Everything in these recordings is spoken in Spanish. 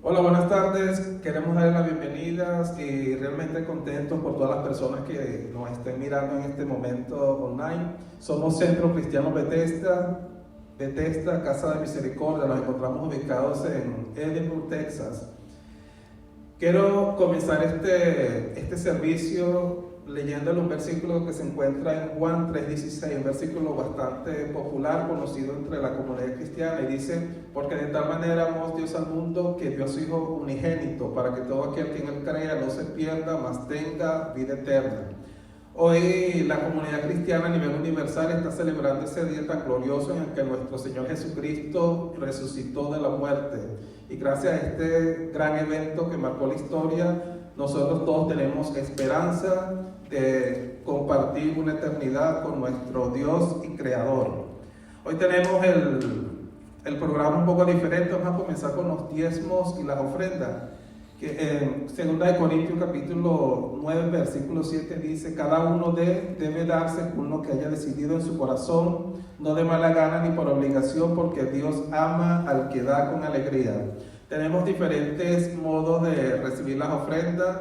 Hola, buenas tardes. Queremos darles las bienvenidas y realmente contentos por todas las personas que nos estén mirando en este momento online. Somos Centro Cristiano Bethesda, Casa de Misericordia. Nos encontramos ubicados en Edinburgh, Texas. Quiero comenzar este servicio leyéndole un versículo que se encuentra en Juan 3:16, un versículo bastante popular, conocido entre la comunidad cristiana, y dice: porque de tal manera amó Dios al mundo que dio a su Hijo unigénito, para que todo aquel que en él crea no se pierda, mas tenga vida eterna. Hoy la comunidad cristiana a nivel universal está celebrando ese día tan glorioso en el que nuestro Señor Jesucristo resucitó de la muerte, y gracias a este gran evento que marcó la historia, nosotros todos tenemos esperanza de compartir una eternidad con nuestro Dios y Creador. Hoy tenemos el programa un poco diferente. Vamos a comenzar con los diezmos y las ofrendas, que en 2 Corintios capítulo 9 versículo 7 dice: cada uno debe dar según lo que haya decidido en su corazón, no de mala gana ni por obligación, porque Dios ama al que da con alegría. Tenemos diferentes modos de recibir las ofrendas.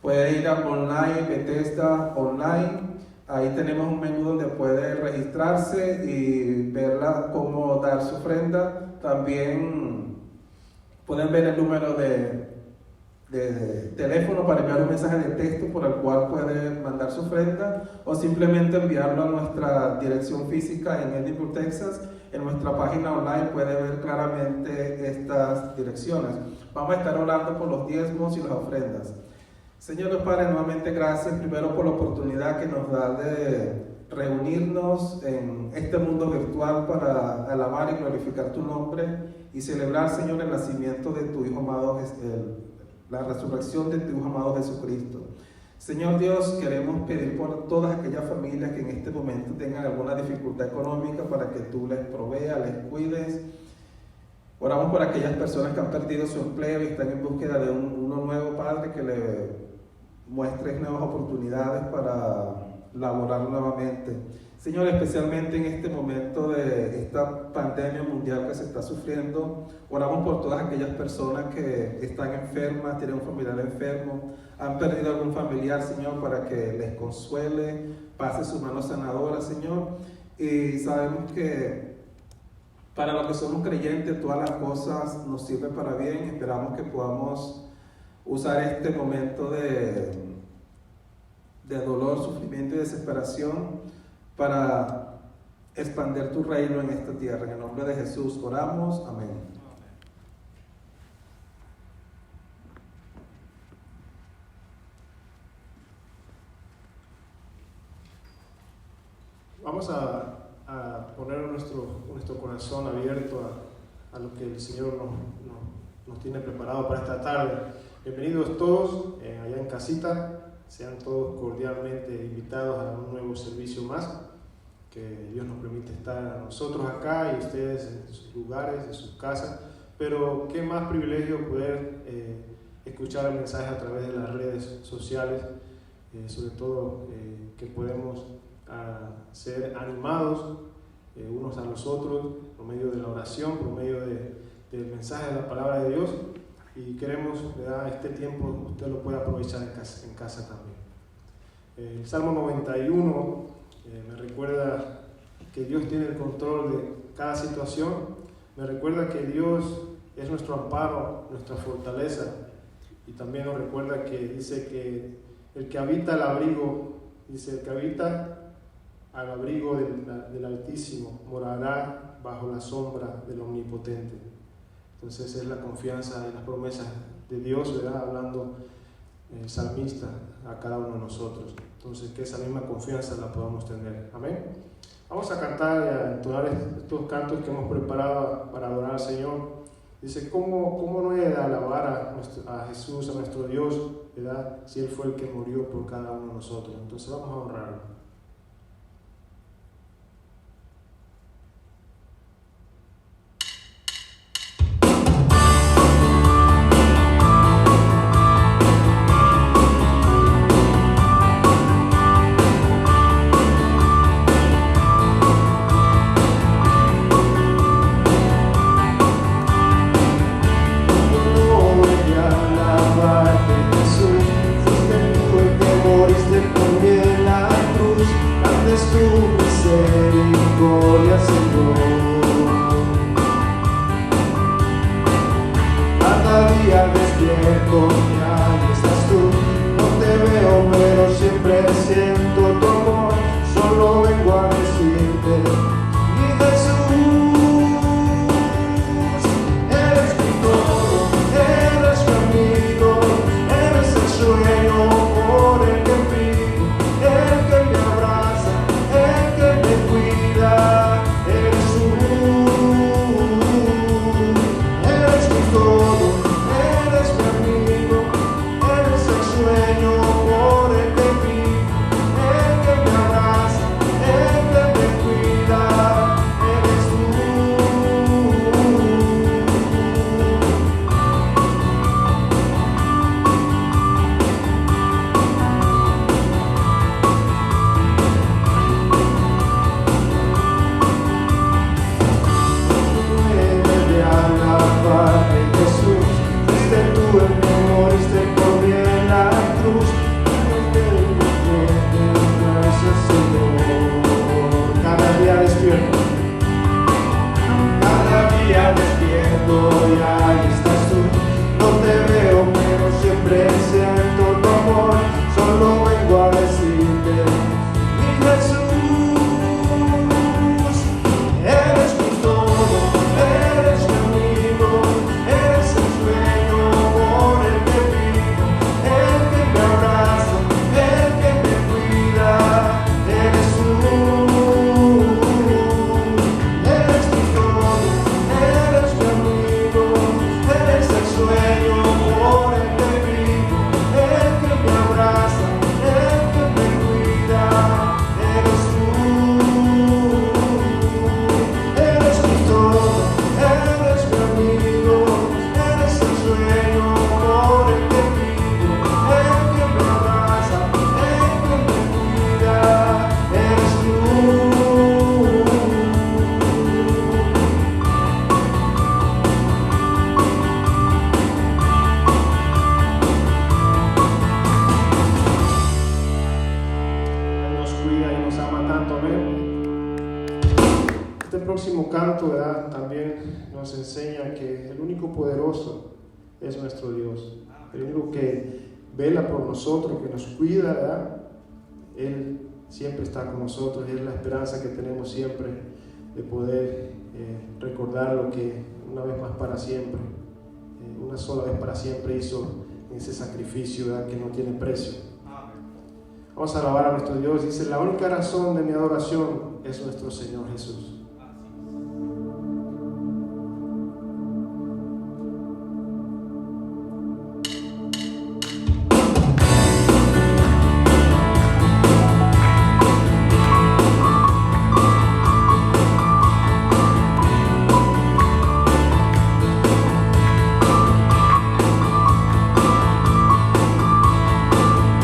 Puede ir a online, Bethesda online. Ahí tenemos un menú donde puede registrarse y verla cómo dar su ofrenda. También pueden ver el número de teléfono para enviar un mensaje de texto por el cual pueden mandar su ofrenda, o simplemente enviarlo a nuestra dirección física en Edinburgh, Texas. En nuestra página online puede ver claramente estas direcciones. Vamos a estar orando por los diezmos y las ofrendas. Señor Padre, nuevamente gracias primero por la oportunidad que nos da de reunirnos en este mundo virtual para alabar y glorificar tu nombre y celebrar, Señor, el nacimiento de tu Hijo amado, la resurrección de tu Hijo amado Jesucristo. Señor Dios, queremos pedir por todas aquellas familias que en este momento tengan alguna dificultad económica, para que tú les proveas, les cuides. Oramos por aquellas personas que han perdido su empleo y están en búsqueda de uno nuevo, Padre, que le muestres nuevas oportunidades para laborar nuevamente. Señor, especialmente en este momento de esta pandemia mundial que se está sufriendo, oramos por todas aquellas personas que están enfermas, tienen un familiar enfermo, han perdido algún familiar, Señor, para que les consuele, pase su mano sanadora, Señor. Y sabemos que para los que somos creyentes, todas las cosas nos sirven para bien. Esperamos que podamos usar este momento de dolor, sufrimiento y desesperación para expandir tu reino en esta tierra. En el nombre de Jesús oramos, amén. Vamos a poner nuestro corazón abierto a lo que el Señor nos tiene preparado para esta tarde. Bienvenidos todos allá en casita. Sean todos cordialmente invitados a un nuevo servicio más. Que Dios nos permite estar a nosotros acá y ustedes en sus lugares, en sus casas. Pero qué más privilegio poder escuchar el mensaje a través de las redes sociales, sobre todo que podemos ser animados unos a los otros por medio de la oración, por medio del mensaje de la palabra de Dios. Y queremos, ¿verdad?, este tiempo usted lo puede aprovechar en casa también. El Salmo 91 me recuerda que Dios tiene el control de cada situación. Me recuerda que Dios es nuestro amparo, nuestra fortaleza. Y también nos recuerda que dice que el que habita al abrigo del Altísimo morará bajo la sombra del Omnipotente. Entonces es la confianza y las promesas de Dios, ¿verdad?, hablando el salmista a cada uno de nosotros. Entonces que esa misma confianza la podamos tener. Amén. Vamos a cantar y a entonar estos cantos que hemos preparado para adorar al Señor. Dice: ¿cómo no he de alabar a Jesús, a nuestro Dios, ¿verdad?, si Él fue el que murió por cada uno de nosotros? Entonces vamos a honrarlo. misericordia, Señor. Cada día despierto y ahí estás tú. No te veo, pero siempre siento tu amor. Solo vengo a decirte, mi Jesús, eres mi todo, eres mi amigo, eres el sueño por el que vivo, el que me abraza, el que me cuida, eres tú, eres mi todo, eres mi amigo, eres el sueño por el que vivo, el que me abraza, el que me cuida, eres tú. Muéveme a la paz de Jesús, fuiste tú el que moriste por mí en la cruz. Gracias, Señor. Cada día despierto y ahí estás tú. No te veo, pero siempre siento tu amor. Solo vengo a decirte, mi Jesús, eres mi todo, eres mi amigo, eres el sueño por el que vivo, el que me abraza, el que me cuida, eres tú, eres mi todo, eres mi amigo, eres el sueño por el que vivo, el que me abraza, el que me cuida, eres tú, eres mi todo, eres mi amigo, eres el sueño por el que vivo, el que me abraza, el que me cuida, eres tú. Él nos cuida y nos ama tanto, amén. Este próximo canto, ¿verdad?, también nos enseña que el único poderoso es nuestro Dios, el único que vela por nosotros, que nos cuida, ¿verdad? Él siempre está con nosotros y es la esperanza que tenemos siempre de poder recordar lo que una vez más para siempre, una sola vez para siempre hizo ese sacrificio, ¿verdad?, que no tiene precio. Vamos a alabar a nuestro Dios. Dice, la única razón de mi adoración es nuestro Señor Jesús.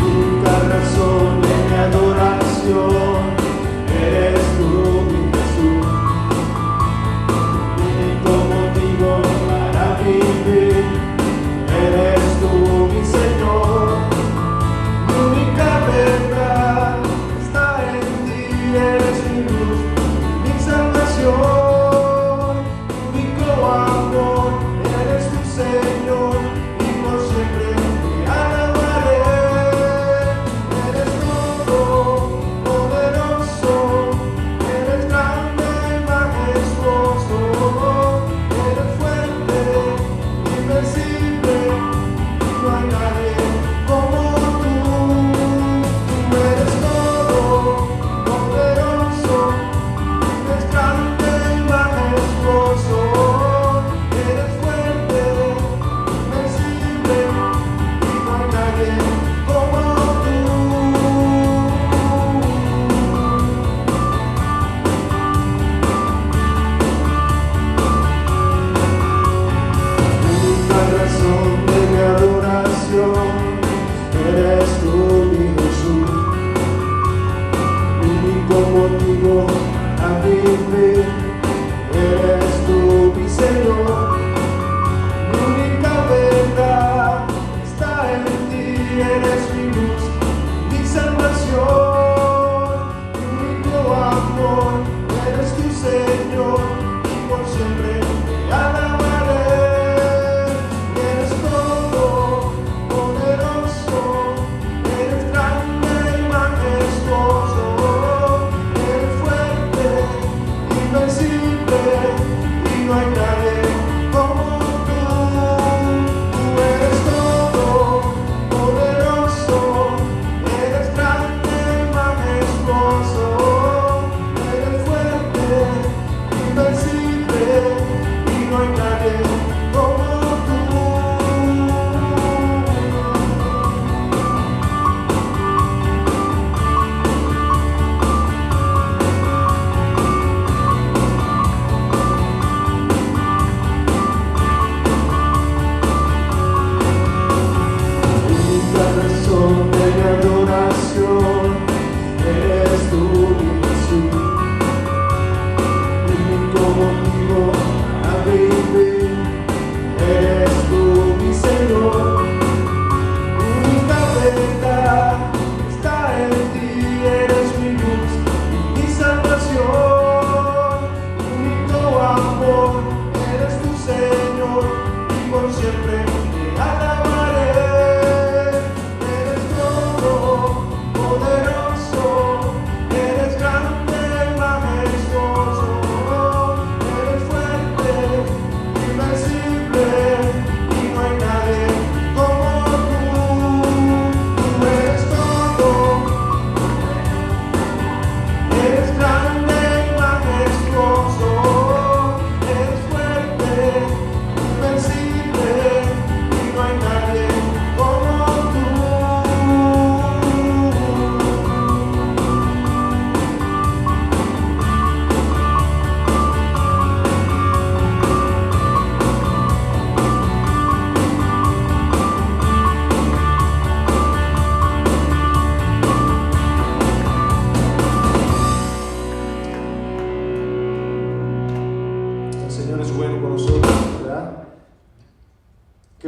Única razón de mi adoración eres tú, mi Jesús.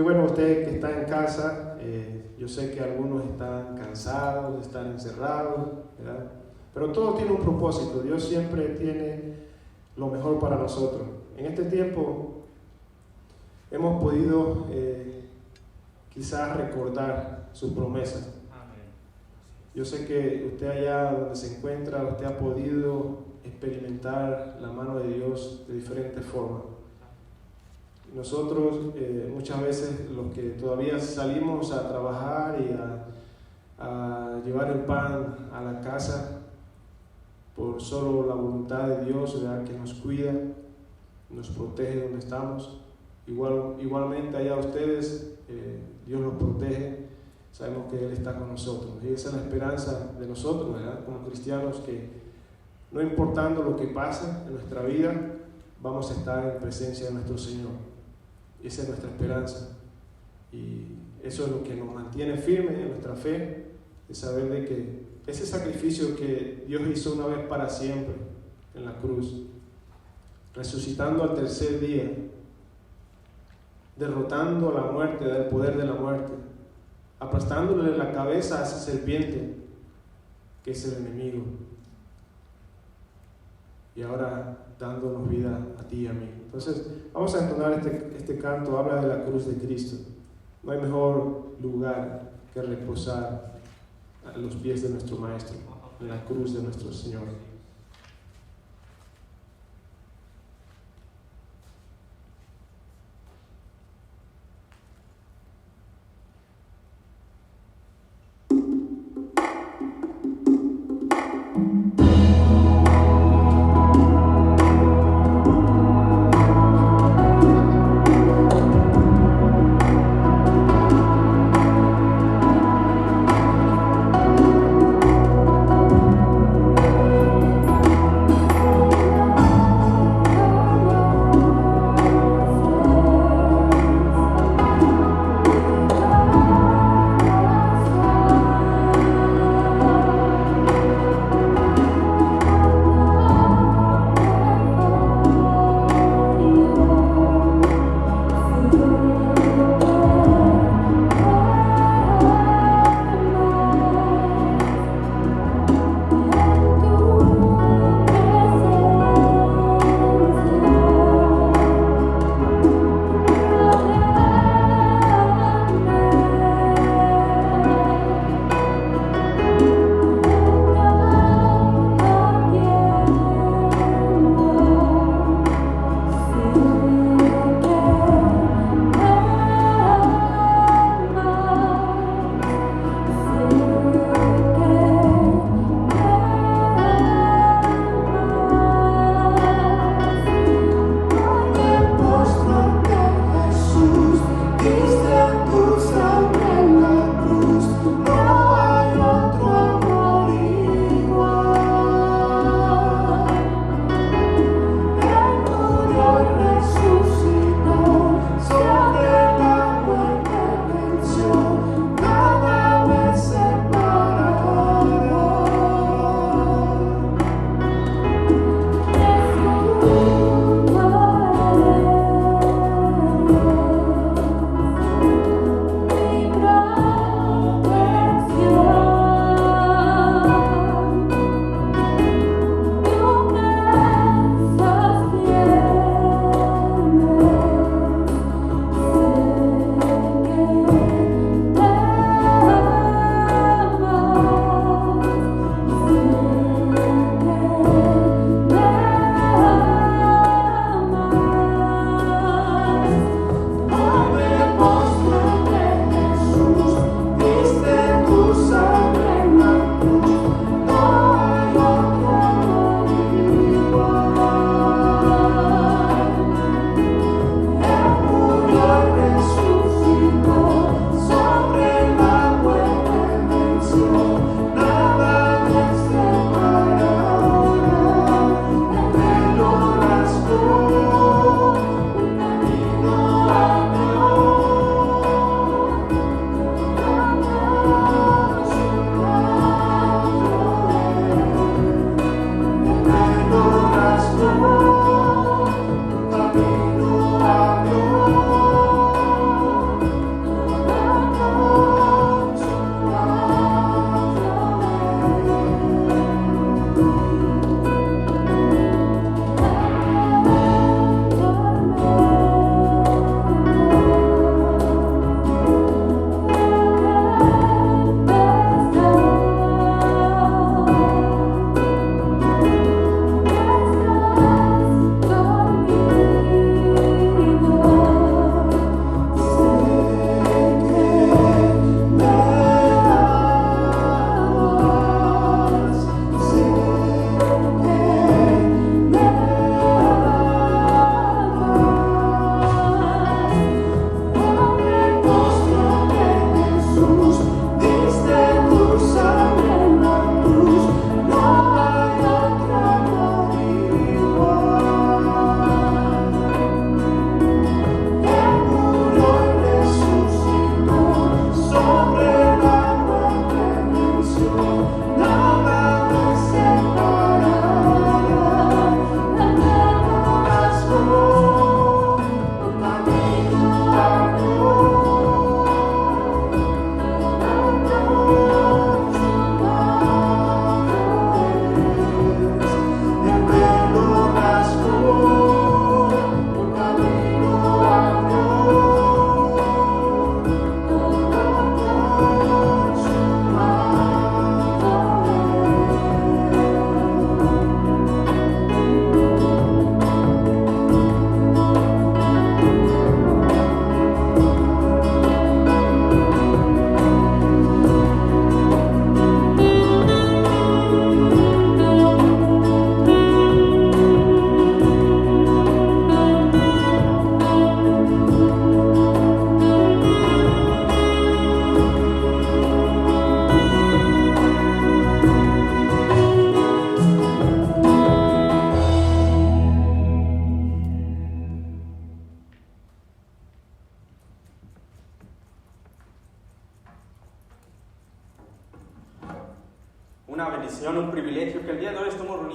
Qué bueno usted que está en casa. Yo sé que algunos están cansados, están encerrados, ¿verdad? Pero todo tiene un propósito. Dios siempre tiene lo mejor para nosotros. En este tiempo hemos podido quizás recordar sus promesas. Yo sé que usted allá donde se encuentra, usted ha podido experimentar la mano de Dios de diferentes formas. Nosotros muchas veces los que todavía salimos a trabajar y a llevar el pan a la casa por solo la voluntad de Dios, ¿verdad? Que nos cuida, nos protege donde estamos. Igualmente allá ustedes, Dios los protege. Sabemos que Él está con nosotros y esa es la esperanza de nosotros, ¿verdad? Como cristianos, que no importando lo que pasa en nuestra vida, vamos a estar en presencia de nuestro Señor. Esa es nuestra esperanza y eso es lo que nos mantiene firmes en nuestra fe, de saber de que ese sacrificio que Dios hizo una vez para siempre en la cruz, resucitando al tercer día, derrotando la muerte, el poder de la muerte, aplastándole la cabeza a esa serpiente que es el enemigo, y ahora dándonos vida a ti y a mí. Entonces vamos a entonar este canto. Habla de la cruz de Cristo. No hay mejor lugar que reposar a los pies de nuestro Maestro, en la cruz de nuestro Señor.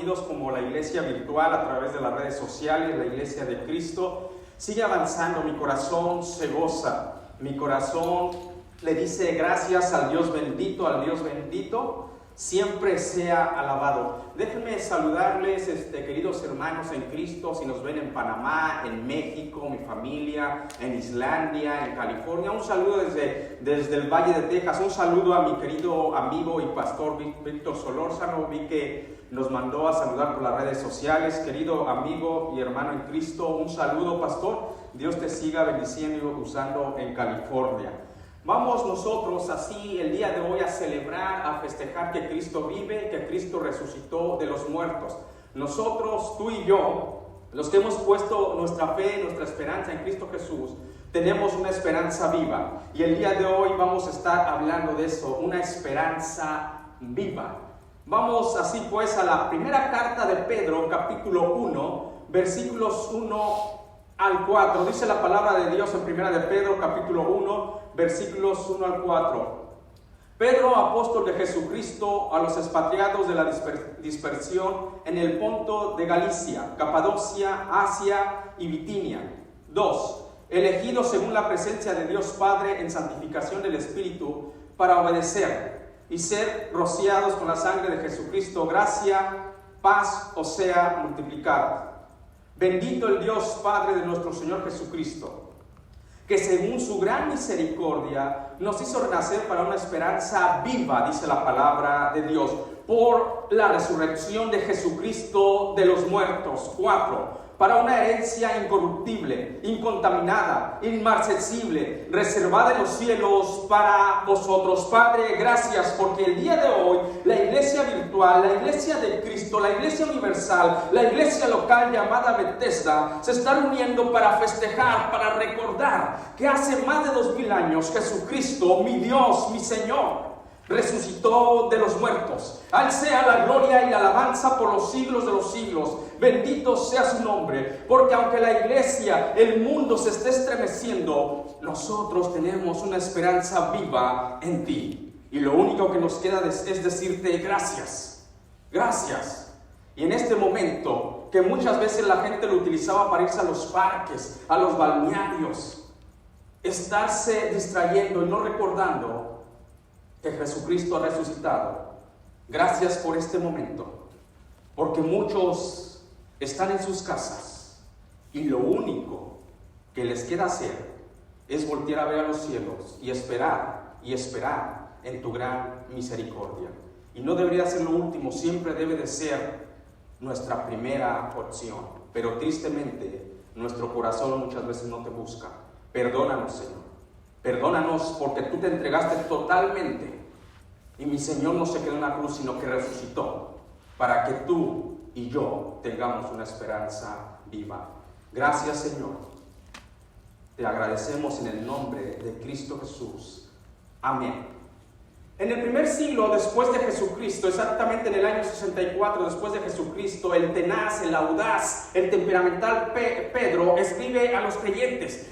conocidos como la Iglesia Virtual a través de las redes sociales, la Iglesia de Cristo, sigue avanzando. Mi corazón se goza, mi corazón le dice gracias al Dios bendito, siempre sea alabado. Déjenme saludarles, queridos hermanos en Cristo, si nos ven en Panamá, en México, mi familia, en Islandia, en California. Un saludo desde el Valle de Texas. Un saludo a mi querido amigo y pastor Víctor Solórzano. Vi que nos mandó a saludar por las redes sociales. Querido amigo y hermano en Cristo, un saludo, pastor. Dios te siga bendiciendo y usando en California. Vamos nosotros así el día de hoy a celebrar, a festejar que Cristo vive, que Cristo resucitó de los muertos. Nosotros, tú y yo, los que hemos puesto nuestra fe, nuestra esperanza en Cristo Jesús, tenemos una esperanza viva. Y el día de hoy vamos a estar hablando de eso, una esperanza viva. Vamos así pues a la primera carta de Pedro, capítulo 1, versículos 1 al 4. Dice la palabra de Dios en primera de Pedro, capítulo 1, versículos 1 al 4. Pedro, apóstol de Jesucristo, a los expatriados de la dispersión en el Ponto de Galicia, Capadocia, Asia y Bitinia. 2. Elegidos según la presencia de Dios Padre en santificación del Espíritu, para obedecer y ser rociados con la sangre de Jesucristo. Gracia, paz os sea multiplicada. Bendito el Dios Padre de nuestro Señor Jesucristo, que según su gran misericordia nos hizo renacer para una esperanza viva, dice la palabra de Dios, por la resurrección de Jesucristo de los muertos. 4. Para una herencia incorruptible, incontaminada, inmarcesible, reservada en los cielos para vosotros. Padre, gracias porque el día de hoy la iglesia virtual, la iglesia de Cristo, la iglesia universal, la iglesia local llamada Bethesda se está reuniendo para festejar, para recordar que hace más de 2000 años Jesucristo, mi Dios, mi Señor, resucitó de los muertos. A Él sea la gloria y la alabanza por los siglos de los siglos. Bendito sea su nombre, porque aunque la iglesia, el mundo se esté estremeciendo, nosotros tenemos una esperanza viva en ti. Y lo único que nos queda es decirte gracias. Gracias. Y en este momento, que muchas veces la gente lo utilizaba para irse a los parques, a los balnearios, estarse distrayendo y no recordando que Jesucristo ha resucitado. Gracias por este momento, porque muchos están en sus casas y lo único que les queda hacer es voltear a ver a los cielos y esperar en tu gran misericordia. Y no debería ser lo último, siempre debe de ser nuestra primera opción. Pero tristemente nuestro corazón muchas veces no te busca. Perdónanos, Señor. Perdónanos porque tú te entregaste totalmente y mi Señor no se quedó en la cruz, sino que resucitó para que tú y yo tengamos una esperanza viva. Gracias, Señor. Te agradecemos en el nombre de Cristo Jesús. Amén. En el primer siglo después de Jesucristo, exactamente en el año 64 después de Jesucristo, el tenaz, el audaz, el temperamental Pedro escribe a los creyentes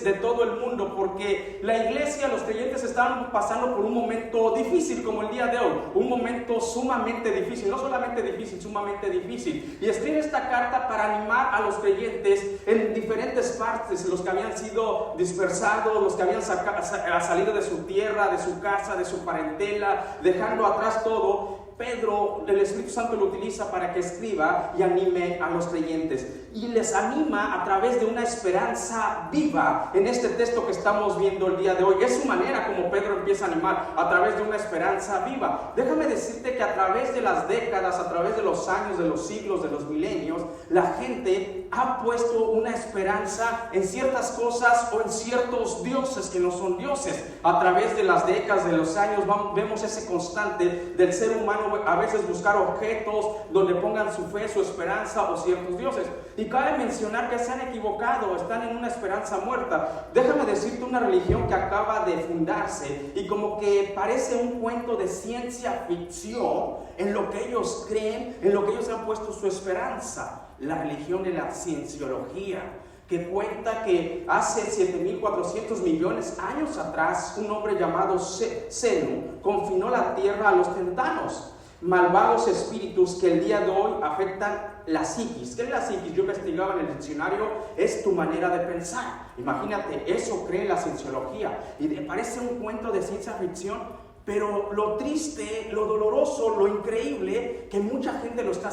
de todo el mundo, porque la iglesia, los creyentes estaban pasando por un momento difícil como el día de hoy, un momento sumamente difícil, no solamente difícil, sumamente difícil. Y escribe esta carta para animar a los creyentes en diferentes partes, los que habían sido dispersados, los que habían salido de su tierra, de su casa, de su parentela, dejando atrás todo. Pedro, el Espíritu Santo lo utiliza para que escriba y anime a los creyentes, y les anima a través de una esperanza viva en este texto que estamos viendo el día de hoy. Es su manera como Pedro empieza a animar, a través de una esperanza viva. Déjame decirte que a través de las décadas, a través de los años, de los siglos, de los milenios, la gente ha puesto una esperanza en ciertas cosas o en ciertos dioses que no son dioses. A través de las décadas, de los años, vemos ese constante del ser humano a veces buscar objetos donde pongan su fe, su esperanza o ciertos dioses. Y cabe mencionar que se han equivocado, están en una esperanza muerta. Déjame decirte, una religión que acaba de fundarse y como que parece un cuento de ciencia ficción en lo que ellos creen, en lo que ellos han puesto su esperanza. La religión de la cienciología, que cuenta que hace 7.400 millones de años atrás un hombre llamado Zeno confinó la tierra a los tentanos. malvados espíritus que el día de hoy afectan la psiquis. ¿Qué es la psiquis? Yo investigaba en el diccionario, es tu manera de pensar. Imagínate, eso cree la cienciología. Y parece un cuento de ciencia ficción, pero lo triste, lo doloroso, lo increíble, que mucha gente la está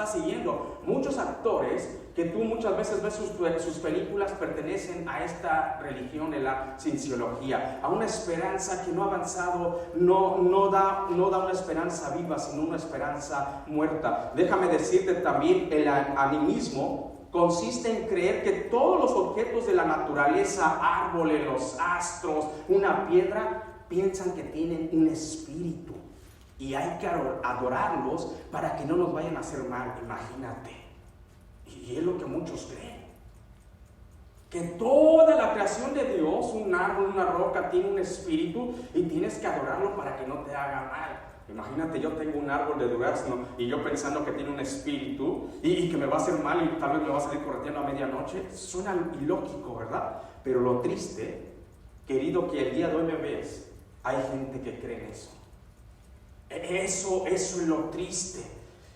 siguiendo. Muchos actores que tú muchas veces ves sus películas pertenecen a esta religión de la cienciología, a una esperanza que no ha avanzado, no da una esperanza viva, sino una esperanza muerta. Déjame decirte también, el animismo consiste en creer que todos los objetos de la naturaleza, árboles, los astros, una piedra, piensan que tienen un espíritu y hay que adorarlos para que no nos vayan a hacer mal. Imagínate. Y es lo que muchos creen, que toda la creación de Dios, un árbol, una roca, tiene un espíritu y tienes que adorarlo para que no te haga mal. Imagínate, yo tengo un árbol de durazno y yo pensando que tiene un espíritu y que me va a hacer mal y tal vez me va a salir correteando a medianoche. Suena ilógico, ¿verdad? Pero lo triste, querido, que el día de hoy me ves, hay gente que cree en eso. Eso es lo triste.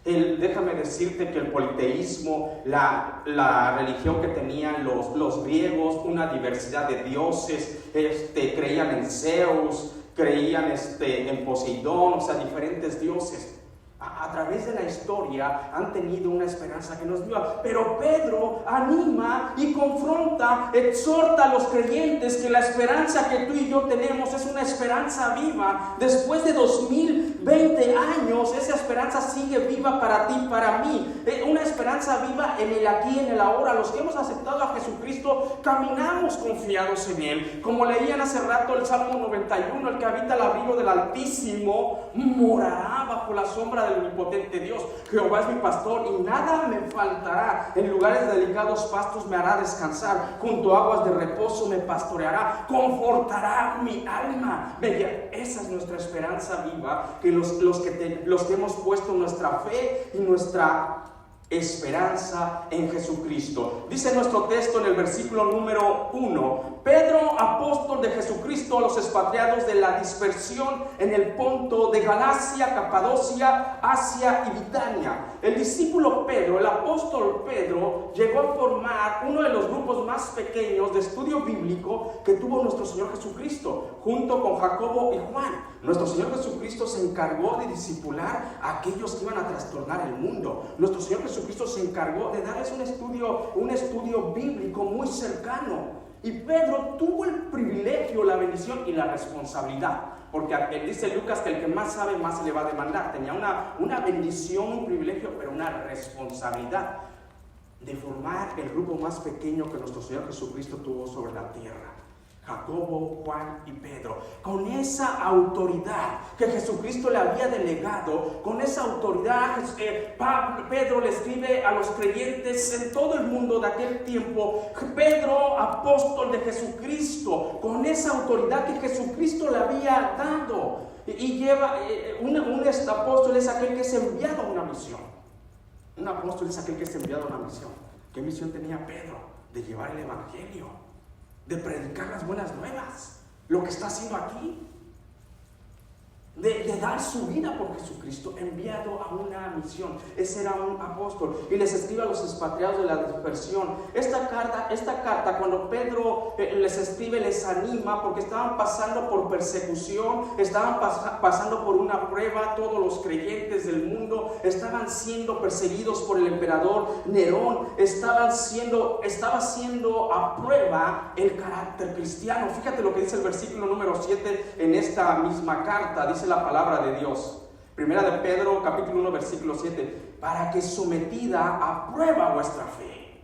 Déjame decirte que el politeísmo, la religión que tenían los griegos, una diversidad de dioses, creían en Zeus, creían en Poseidón, o sea, diferentes dioses. A través de la historia han tenido una esperanza que nos viva. Pero Pedro anima y confronta, exhorta a los creyentes que la esperanza que tú y yo tenemos es una esperanza viva. Después de 2020 años, esa esperanza sigue viva para ti, para mí. Una esperanza viva en el aquí, en el ahora. Los que hemos aceptado a Jesucristo, caminamos confiados en Él. Como leían hace rato el Salmo 91, el que habita al abrigo del Altísimo morará bajo la sombra del omnipotente Dios. Jehová es mi pastor y nada me faltará. En lugares de delicados pastos me hará descansar, junto a aguas de reposo me pastoreará, confortará mi alma. Bella, esa es nuestra esperanza viva, que los que hemos puesto nuestra fe y nuestra esperanza en Jesucristo. Dice nuestro texto en el versículo número 1: Pedro, apóstol de Jesucristo, a los expatriados de la dispersión en el Ponto, de Galacia, Capadocia, Asia y Bithania. El discípulo Pedro, el apóstol Pedro, llegó a formar uno de los grupos más pequeños de estudio bíblico que tuvo nuestro Señor Jesucristo, junto con Jacobo y Juan. Nuestro Señor Jesucristo se encargó de discipular a aquellos que iban a trastornar el mundo. Nuestro Señor Jesucristo se encargó de darles un estudio bíblico muy cercano. Y Pedro tuvo el privilegio, la bendición y la responsabilidad, porque dice Lucas que el que más sabe, más se le va a demandar. Tenía una bendición, un privilegio, pero una responsabilidad de formar el grupo más pequeño que nuestro Señor Jesucristo tuvo sobre la tierra. Jacobo, Juan y Pedro, con esa autoridad que Jesucristo le había delegado, con esa autoridad Pedro le escribe a los creyentes en todo el mundo de aquel tiempo. Pedro, apóstol de Jesucristo, con esa autoridad que Jesucristo le había dado, y lleva un apóstol es aquel que es enviado a una misión. Un apóstol es aquel que es enviado a una misión. ¿Qué misión tenía Pedro? De llevar el evangelio, de predicar las buenas nuevas, lo que está haciendo aquí, de dar su vida por Jesucristo, enviado a una misión. Ese era un apóstol. Y les escribe a los expatriados de la dispersión. Esta carta, cuando Pedro les escribe, les anima, porque estaban pasando por persecución, estaban pasando por una prueba. Todos los creyentes del mundo estaban siendo perseguidos por el emperador Nerón. Estaba siendo a prueba el carácter cristiano. Fíjate lo que dice el versículo número 7 en esta misma carta. Dice la palabra de Dios, primera de Pedro capítulo 1 versículo 7: para que sometida a prueba vuestra fe.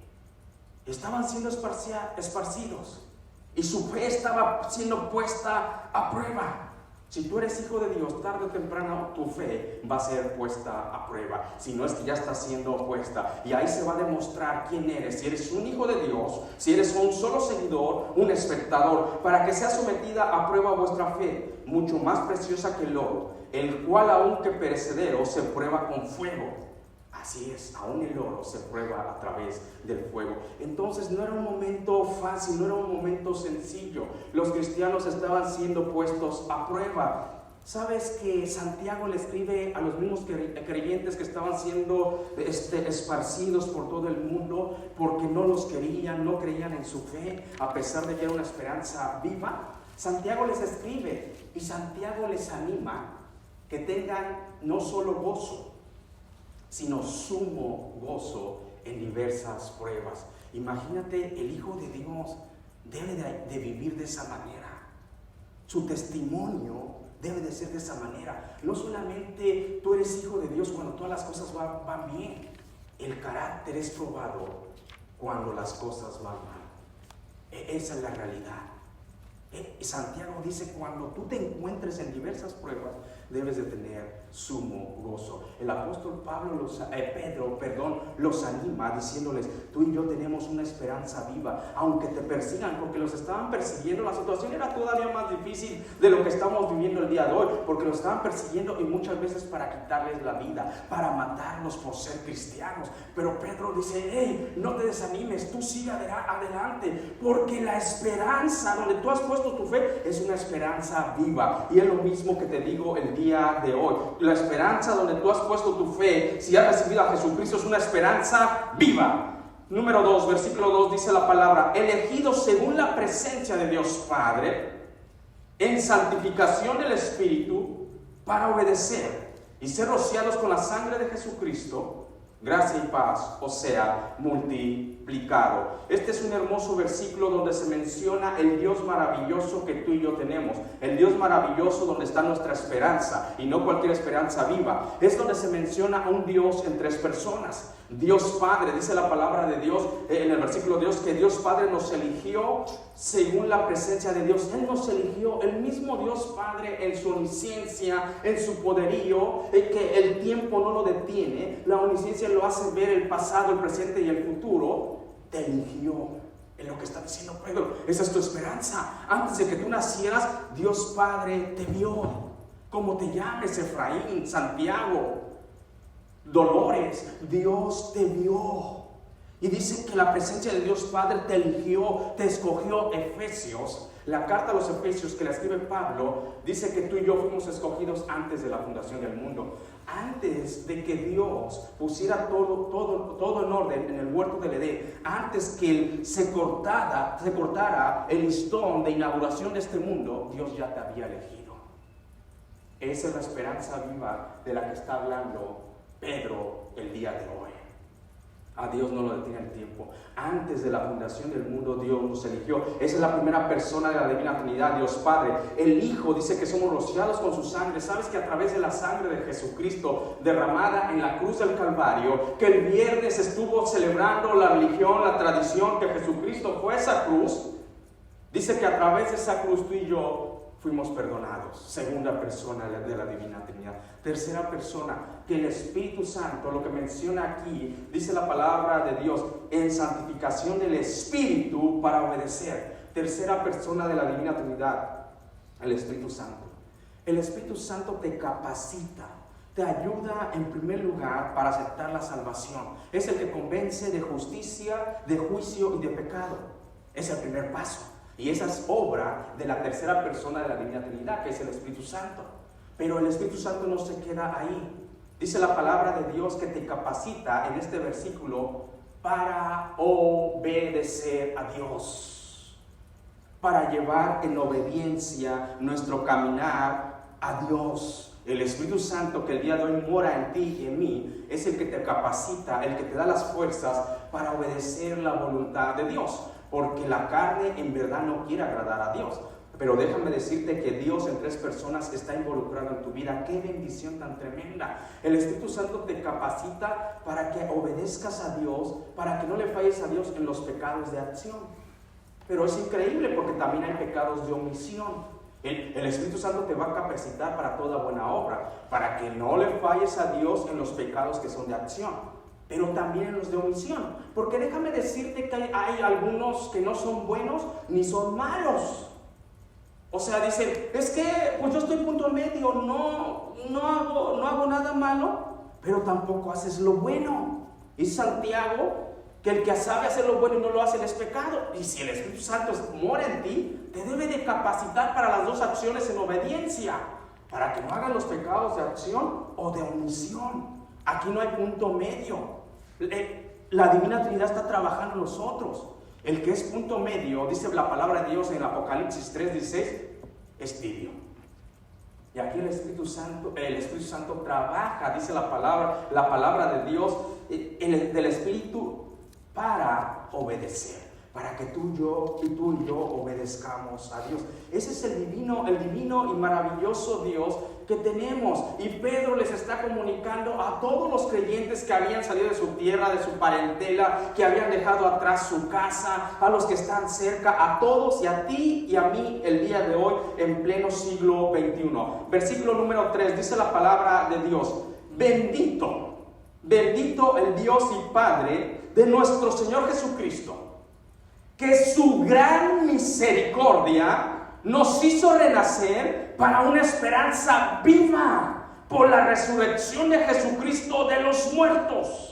Estaban siendo esparcidos y su fe estaba siendo puesta a prueba. Si tú eres hijo de Dios, tarde o temprano tu fe va a ser puesta a prueba. Si no es que ya está siendo puesta, y ahí se va a demostrar quién eres. Si eres un hijo de Dios, si eres un solo seguidor, un espectador. Para que sea sometida a prueba vuestra fe, mucho más preciosa que el oro, el cual aunque perecedero se prueba con fuego. Así es, aún el oro se prueba a través del fuego. Entonces no era un momento fácil, no era un momento sencillo. Los cristianos estaban siendo puestos a prueba. ¿Sabes que Santiago le escribe a los mismos creyentes que estaban siendo esparcidos por todo el mundo porque no los querían, no creían en su fe, a pesar de que era una esperanza viva? Santiago les escribe y Santiago les anima que tengan no solo gozo, sino sumo gozo en diversas pruebas. Imagínate, el Hijo de Dios debe de vivir de esa manera. Su testimonio debe de ser de esa manera. No solamente tú eres hijo de Dios cuando todas las cosas van bien. El carácter es probado cuando las cosas van mal. Esa es la realidad. Santiago dice, cuando tú te encuentres en diversas pruebas, debes de tener sumo gozo. El apóstol Pedro los anima diciéndoles, tú y yo tenemos una esperanza viva, aunque te persigan, porque los estaban persiguiendo. La situación era todavía más difícil de lo que estamos viviendo el día de hoy, porque los estaban persiguiendo y muchas veces para quitarles la vida, para matarlos por ser cristianos. Pero Pedro dice, hey, no te desanimes, tú sigue adelante, porque la esperanza donde tú has puesto tu fe es una esperanza viva. Y es lo mismo que te digo el día de hoy. La esperanza donde tú has puesto tu fe, si has recibido a Jesucristo, es una esperanza viva. Número 2, versículo 2 dice la palabra, elegidos según la presencia de Dios Padre, en santificación del Espíritu, para obedecer y ser rociados con la sangre de Jesucristo, gracia y paz os sea multiplicado. Este es un hermoso versículo donde se menciona el Dios maravilloso que tú y yo tenemos, el Dios maravilloso donde está nuestra esperanza, y no cualquier esperanza viva. Es donde se menciona a un Dios en tres personas. Dios Padre, dice la palabra de Dios en el versículo 2, que Dios Padre nos eligió según la presencia de Dios. Él nos eligió, el mismo Dios Padre, en su omnisciencia, en su poderío, que el tiempo no lo detiene. La omnisciencia lo hace ver el pasado, el presente y el futuro. Te eligió, en lo que está diciendo Pedro. Esa es tu esperanza. Antes de que tú nacieras, Dios Padre te vio. Como te llames, Efraín, Santiago, Dolores, Dios te vio. Y dice que la presencia de Dios Padre te eligió, te escogió. Efesios, la carta a los Efesios que la escribe Pablo, dice que tú y yo fuimos escogidos antes de la fundación del mundo. Antes de que Dios pusiera todo en orden en el huerto del Edén, antes que se cortara el listón de inauguración de este mundo, Dios ya te había elegido. Esa es la esperanza viva de la que está hablando Pedro el día de hoy. A Dios no lo detiene el tiempo. Antes de la fundación del mundo, Dios nos eligió. Esa es la primera persona de la Divina Trinidad, Dios Padre. El Hijo dice que somos rociados con su sangre. ¿Sabes que a través de la sangre de Jesucristo derramada en la cruz del Calvario, que el viernes estuvo celebrando la religión, la tradición, que Jesucristo fue esa cruz? Dice que a través de esa cruz tú y yo fuimos perdonados. Segunda persona de la Divina Trinidad. Tercera persona, que el Espíritu Santo, lo que menciona aquí, dice la palabra de Dios, en santificación del Espíritu para obedecer. Tercera persona de la Divina Trinidad, el Espíritu Santo. El Espíritu Santo te capacita, te ayuda en primer lugar para aceptar la salvación. Es el que convence de justicia, de juicio y de pecado. Es el primer paso. Y esa es obra de la tercera persona de la Divina Trinidad, que es el Espíritu Santo. Pero el Espíritu Santo no se queda ahí. Dice la palabra de Dios que te capacita en este versículo para obedecer a Dios, para llevar en obediencia nuestro caminar a Dios. El Espíritu Santo que el día de hoy mora en ti y en mí es el que te capacita, el que te da las fuerzas para obedecer la voluntad de Dios. Porque la carne en verdad no quiere agradar a Dios. Pero déjame decirte que Dios en tres personas está involucrado en tu vida. ¡Qué bendición tan tremenda! El Espíritu Santo te capacita para que obedezcas a Dios, para que no le falles a Dios en los pecados de acción. Pero es increíble porque también hay pecados de omisión. El Espíritu Santo te va a capacitar para toda buena obra, para que no le falles a Dios en los pecados que son de acción, pero también en los de omisión. Porque déjame decirte que hay algunos que no son buenos ni son malos. O sea, dicen, es que pues yo estoy punto medio, no hago nada malo, pero tampoco haces lo bueno. Y Santiago, que el que sabe hacer lo bueno y no lo hace es pecado. Y si el Espíritu Santo mora en ti, te debe de capacitar para las dos acciones en obediencia. para que no hagan los pecados de acción o de omisión. Aquí no hay punto medio. La Divina Trinidad está trabajando en nosotros. El que es punto medio, dice la palabra de Dios en el Apocalipsis 3:16, es tibio. Y aquí el Espíritu Santo trabaja, dice la palabra de Dios, del Espíritu para obedecer, para que tú y yo obedezcamos a Dios. Ese es el divino y maravilloso Dios que tenemos. Y Pedro les está comunicando a todos los creyentes que habían salido de su tierra, de su parentela, que habían dejado atrás su casa, a los que están cerca, a todos y a ti y a mí el día de hoy en pleno siglo XXI. Versículo número 3, dice la palabra de Dios: bendito el Dios y Padre de nuestro Señor Jesucristo, que su gran misericordia nos hizo renacer para una esperanza viva por la resurrección de Jesucristo de los muertos.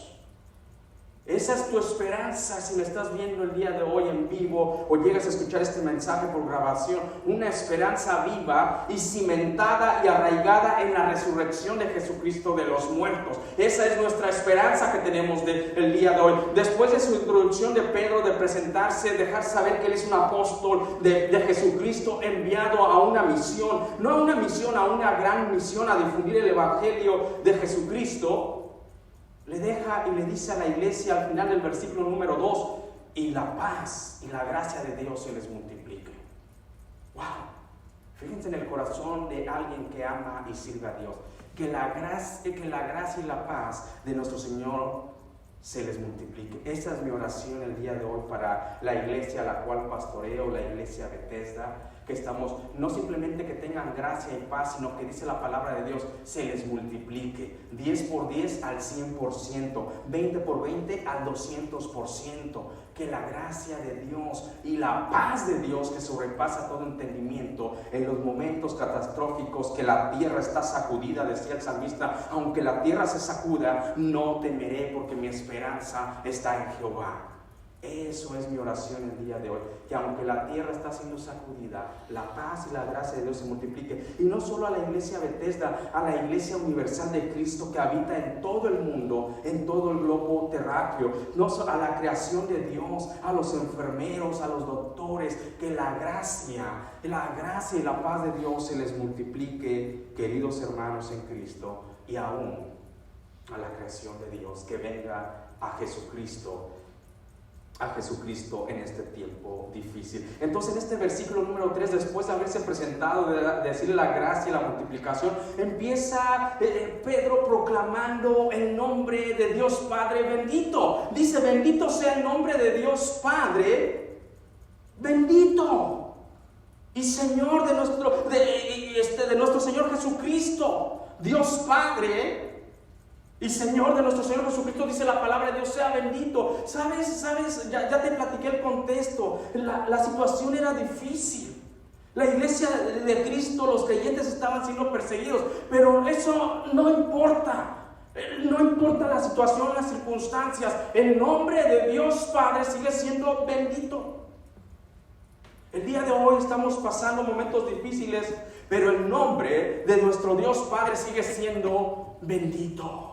Esa es tu esperanza si me estás viendo el día de hoy en vivo o llegas a escuchar este mensaje por grabación. Una esperanza viva y cimentada y arraigada en la resurrección de Jesucristo de los muertos. Esa es nuestra esperanza que tenemos el día de hoy. Después de su introducción de Pedro, de presentarse, dejar saber que él es un apóstol de Jesucristo enviado a una misión, no a una misión, a una gran misión, a difundir el evangelio de Jesucristo, le deja y le dice a la iglesia al final del versículo número 2: y la paz y la gracia de Dios se les multiplique. ¡Wow! Fíjense en el corazón de alguien que ama y sirve a Dios. Que la gracia y la paz de nuestro Señor se les multiplique. Esa es mi oración el día de hoy para la iglesia a la cual pastoreo, la iglesia Bethesda. Que estamos, no simplemente que tengan gracia y paz, sino que dice la palabra de Dios, se les multiplique, 10 por 10 al 100%, 20 por 20 al 200%, que la gracia de Dios y la paz de Dios que sobrepasa todo entendimiento en los momentos catastróficos que la tierra está sacudida, decía el salmista, aunque la tierra se sacuda, no temeré porque mi esperanza está en Jehová. Eso es mi oración el día de hoy, que aunque la tierra está siendo sacudida, la paz y la gracia de Dios se multiplique. Y no solo a la iglesia Bethesda, a la iglesia universal de Cristo que habita en todo el mundo, en todo el globo terráqueo, no solo a la creación de Dios, a los enfermeros, a los doctores, que la gracia y la paz de Dios se les multiplique, queridos hermanos en Cristo, y aún a la creación de Dios, que venga a Jesucristo en este tiempo difícil. Entonces en este versículo número 3, después de haberse presentado, de decirle la gracia y la multiplicación, empieza Pedro proclamando el nombre de Dios Padre bendito. Dice: bendito sea el nombre de Dios Padre bendito y Señor de nuestro Señor Jesucristo. Dios Padre y Señor de nuestro Señor Jesucristo, dice la palabra de Dios, sea bendito. ¿Sabes? Ya te platiqué el contexto. La situación era difícil. La iglesia de Cristo, los creyentes estaban siendo perseguidos, pero eso no importa. No importa la situación, las circunstancias. El nombre de Dios Padre sigue siendo bendito. El día de hoy estamos pasando momentos difíciles, pero el nombre de nuestro Dios Padre sigue siendo bendito.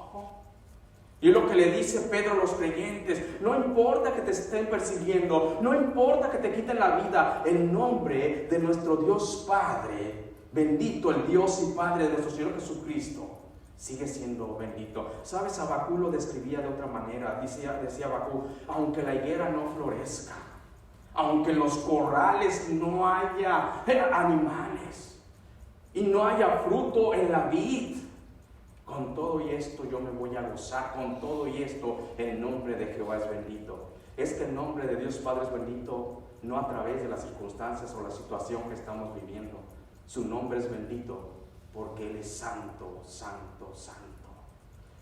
Y es lo que le dice Pedro a los creyentes: no importa que te estén persiguiendo, no importa que te quiten la vida, el nombre de nuestro Dios Padre, bendito el Dios y Padre de nuestro Señor Jesucristo, sigue siendo bendito. ¿Sabes? Habacuc lo describía de otra manera. Decía Habacuc: aunque la higuera no florezca, aunque en los corrales no haya animales y no haya fruto en la vid, con todo y esto yo me voy a gozar, con todo y esto el nombre de Jehová es bendito. Es que el nombre de Dios Padre es bendito no a través de las circunstancias o la situación que estamos viviendo. Su nombre es bendito porque Él es santo, santo, santo.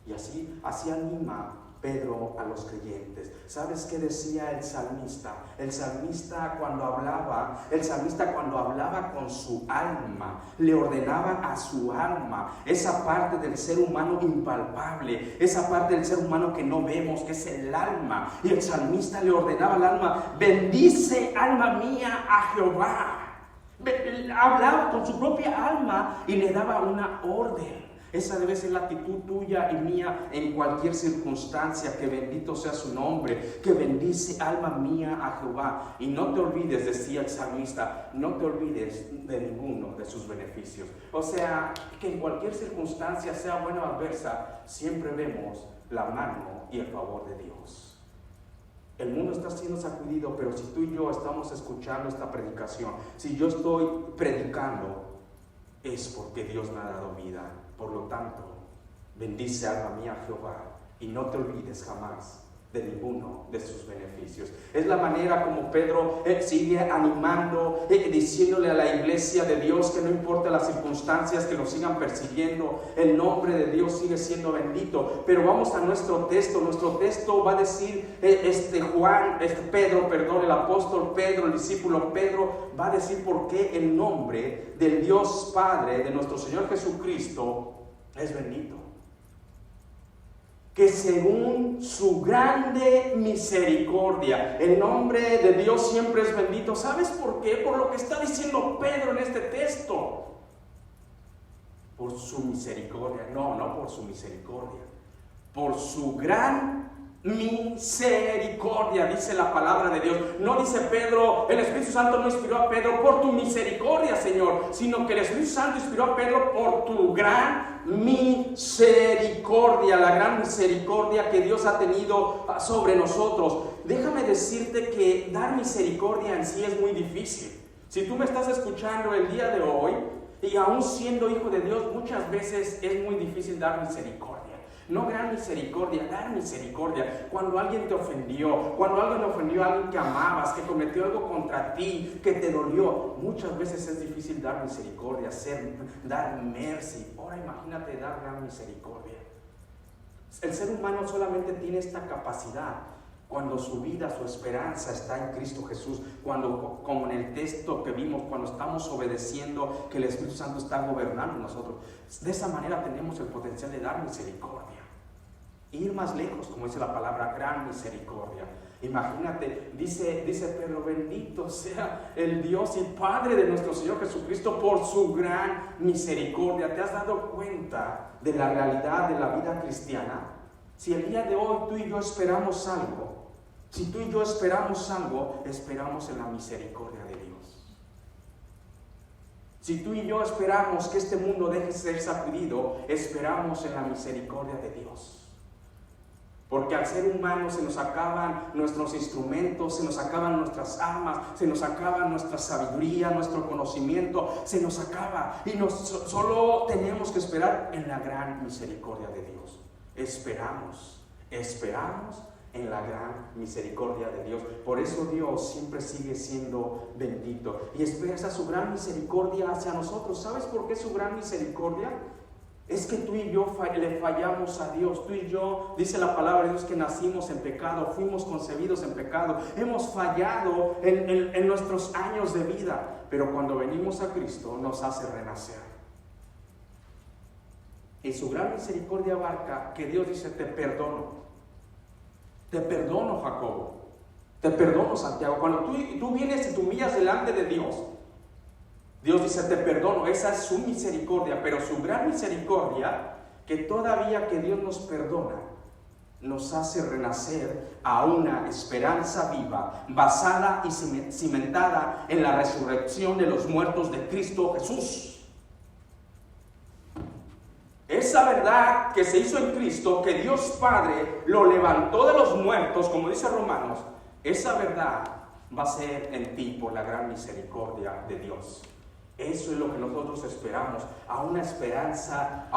Y así anima Pedro a los creyentes. ¿Sabes qué decía el salmista? El salmista cuando hablaba con su alma, le ordenaba a su alma, esa parte del ser humano impalpable, esa parte del ser humano que no vemos, que es el alma. Y el salmista le ordenaba al alma: bendice, alma mía, a Jehová. hablaba con su propia alma y le daba una orden. Esa debe ser la actitud tuya y mía en cualquier circunstancia. Que bendito sea su nombre, que bendice alma mía a Jehová. Y no te olvides, decía el salmista, no te olvides de ninguno de sus beneficios. O sea, que en cualquier circunstancia, sea buena o adversa, siempre vemos la mano y el favor de Dios. El mundo está siendo sacudido, pero si tú y yo estamos escuchando esta predicación, si yo estoy predicando, es porque Dios me ha dado vida. Por lo tanto, bendice alma mía a Jehová y no te olvides jamás de ninguno de sus beneficios. Es la manera como Pedro sigue animando, diciéndole a la iglesia de Dios que no importa las circunstancias que nos sigan persiguiendo, el nombre de Dios sigue siendo bendito. Pero vamos a nuestro texto. Nuestro texto va a decir, el apóstol Pedro, el discípulo Pedro, va a decir por qué el nombre del Dios Padre, de nuestro Señor Jesucristo, es bendito. Que según su grande misericordia, el nombre de Dios siempre es bendito. ¿Sabes por qué? Por lo que está diciendo Pedro en este texto. Por su misericordia. No por su misericordia. Por su gran misericordia, dice la palabra de Dios. No dice Pedro, el Espíritu Santo no inspiró a Pedro por tu misericordia, Señor, sino que el Espíritu Santo inspiró a Pedro por tu gran misericordia, la gran misericordia que Dios ha tenido sobre nosotros. Déjame decirte que dar misericordia en sí es muy difícil. Si tú me estás escuchando el día de hoy y aún siendo hijo de Dios, muchas veces es muy difícil dar misericordia. No gran misericordia, dar misericordia. Cuando alguien te ofendió, cuando alguien ofendió a alguien que amabas, que cometió algo contra ti, que te dolió, muchas veces es difícil dar misericordia, dar mercy. Ahora imagínate dar gran misericordia. El ser humano solamente tiene esta capacidad cuando su vida, su esperanza está en Cristo Jesús, cuando, como en el texto que vimos, cuando estamos obedeciendo, que el Espíritu Santo está gobernando en nosotros. De esa manera tenemos el potencial de dar misericordia. Ir más lejos, como dice la palabra, gran misericordia. Imagínate, dice Pedro, bendito sea el Dios y Padre de nuestro Señor Jesucristo por su gran misericordia. ¿Te has dado cuenta de la realidad de la vida cristiana? Si el día de hoy tú y yo esperamos algo, esperamos en la misericordia de Dios. Si tú y yo esperamos que este mundo deje de ser sacudido, esperamos en la misericordia de Dios. Porque al ser humano se nos acaban nuestros instrumentos, se nos acaban nuestras armas, se nos acaba nuestra sabiduría, nuestro conocimiento, se nos acaba. Y solo tenemos que esperar en la gran misericordia de Dios. Esperamos en la gran misericordia de Dios. Por eso Dios siempre sigue siendo bendito y expresa su gran misericordia hacia nosotros. ¿Sabes por qué su gran misericordia? Es que tú y yo le fallamos a Dios. Tú y yo, dice la palabra de Dios, que nacimos en pecado, fuimos concebidos en pecado, hemos fallado en nuestros años de vida, pero cuando venimos a Cristo nos hace renacer. Y su gran misericordia abarca que Dios dice, te perdono, Jacobo, te perdono, Santiago. Cuando tú vienes y te humillas delante de Dios, Dios dice, te perdono. Esa es su misericordia, pero su gran misericordia, que todavía que Dios nos perdona, nos hace renacer a una esperanza viva, basada y cimentada en la resurrección de los muertos de Cristo Jesús. Esa verdad que se hizo en Cristo, que Dios Padre lo levantó de los muertos, como dice Romanos, esa verdad va a ser en ti por la gran misericordia de Dios. Eso es lo que nosotros esperamos, a una esperanza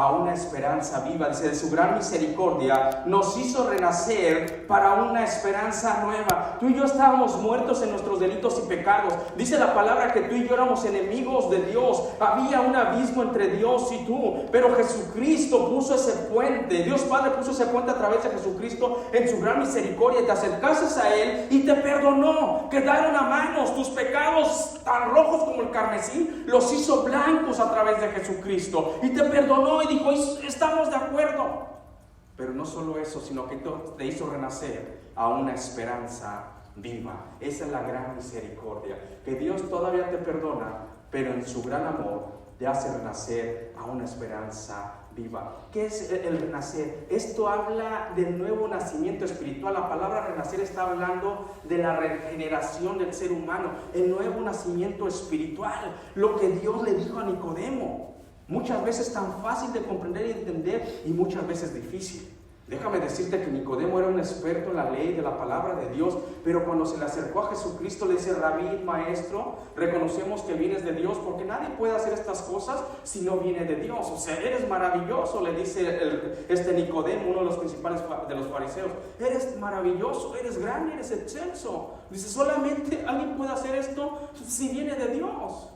viva. Dice, de su gran misericordia nos hizo renacer para una esperanza nueva. Tú y yo estábamos muertos en nuestros delitos y pecados. Dice la palabra que tú y yo éramos enemigos de Dios. Había un abismo entre Dios y tú, pero Jesucristo puso ese puente. Dios Padre puso ese puente a través de Jesucristo en su gran misericordia, y te acercaste a Él y te perdonó. Quedaron a manos tus pecados tan rojos como el carmesí, los hizo blancos a través de Jesucristo y te perdonó y dijo, estamos de acuerdo. Pero no solo eso, sino que te hizo renacer a una esperanza viva. Esa es la gran misericordia, que Dios todavía te perdona, pero en su gran amor te hace renacer a una esperanza viva. ¿Qué es el renacer? Esto habla del nuevo nacimiento espiritual. La palabra renacer está hablando de la regeneración del ser humano, el nuevo nacimiento espiritual, lo que Dios le dijo a Nicodemo. Muchas veces tan fácil de comprender y entender y muchas veces difícil. Déjame decirte que Nicodemo era un experto en la ley de la palabra de Dios, pero cuando se le acercó a Jesucristo le dice: Rabí, maestro, reconocemos que vienes de Dios, porque nadie puede hacer estas cosas si no viene de Dios. O sea, eres maravilloso, le dice Nicodemo, uno de los principales de los fariseos. Eres maravilloso, eres grande, eres excelso. Dice: solamente alguien puede hacer esto si viene de Dios.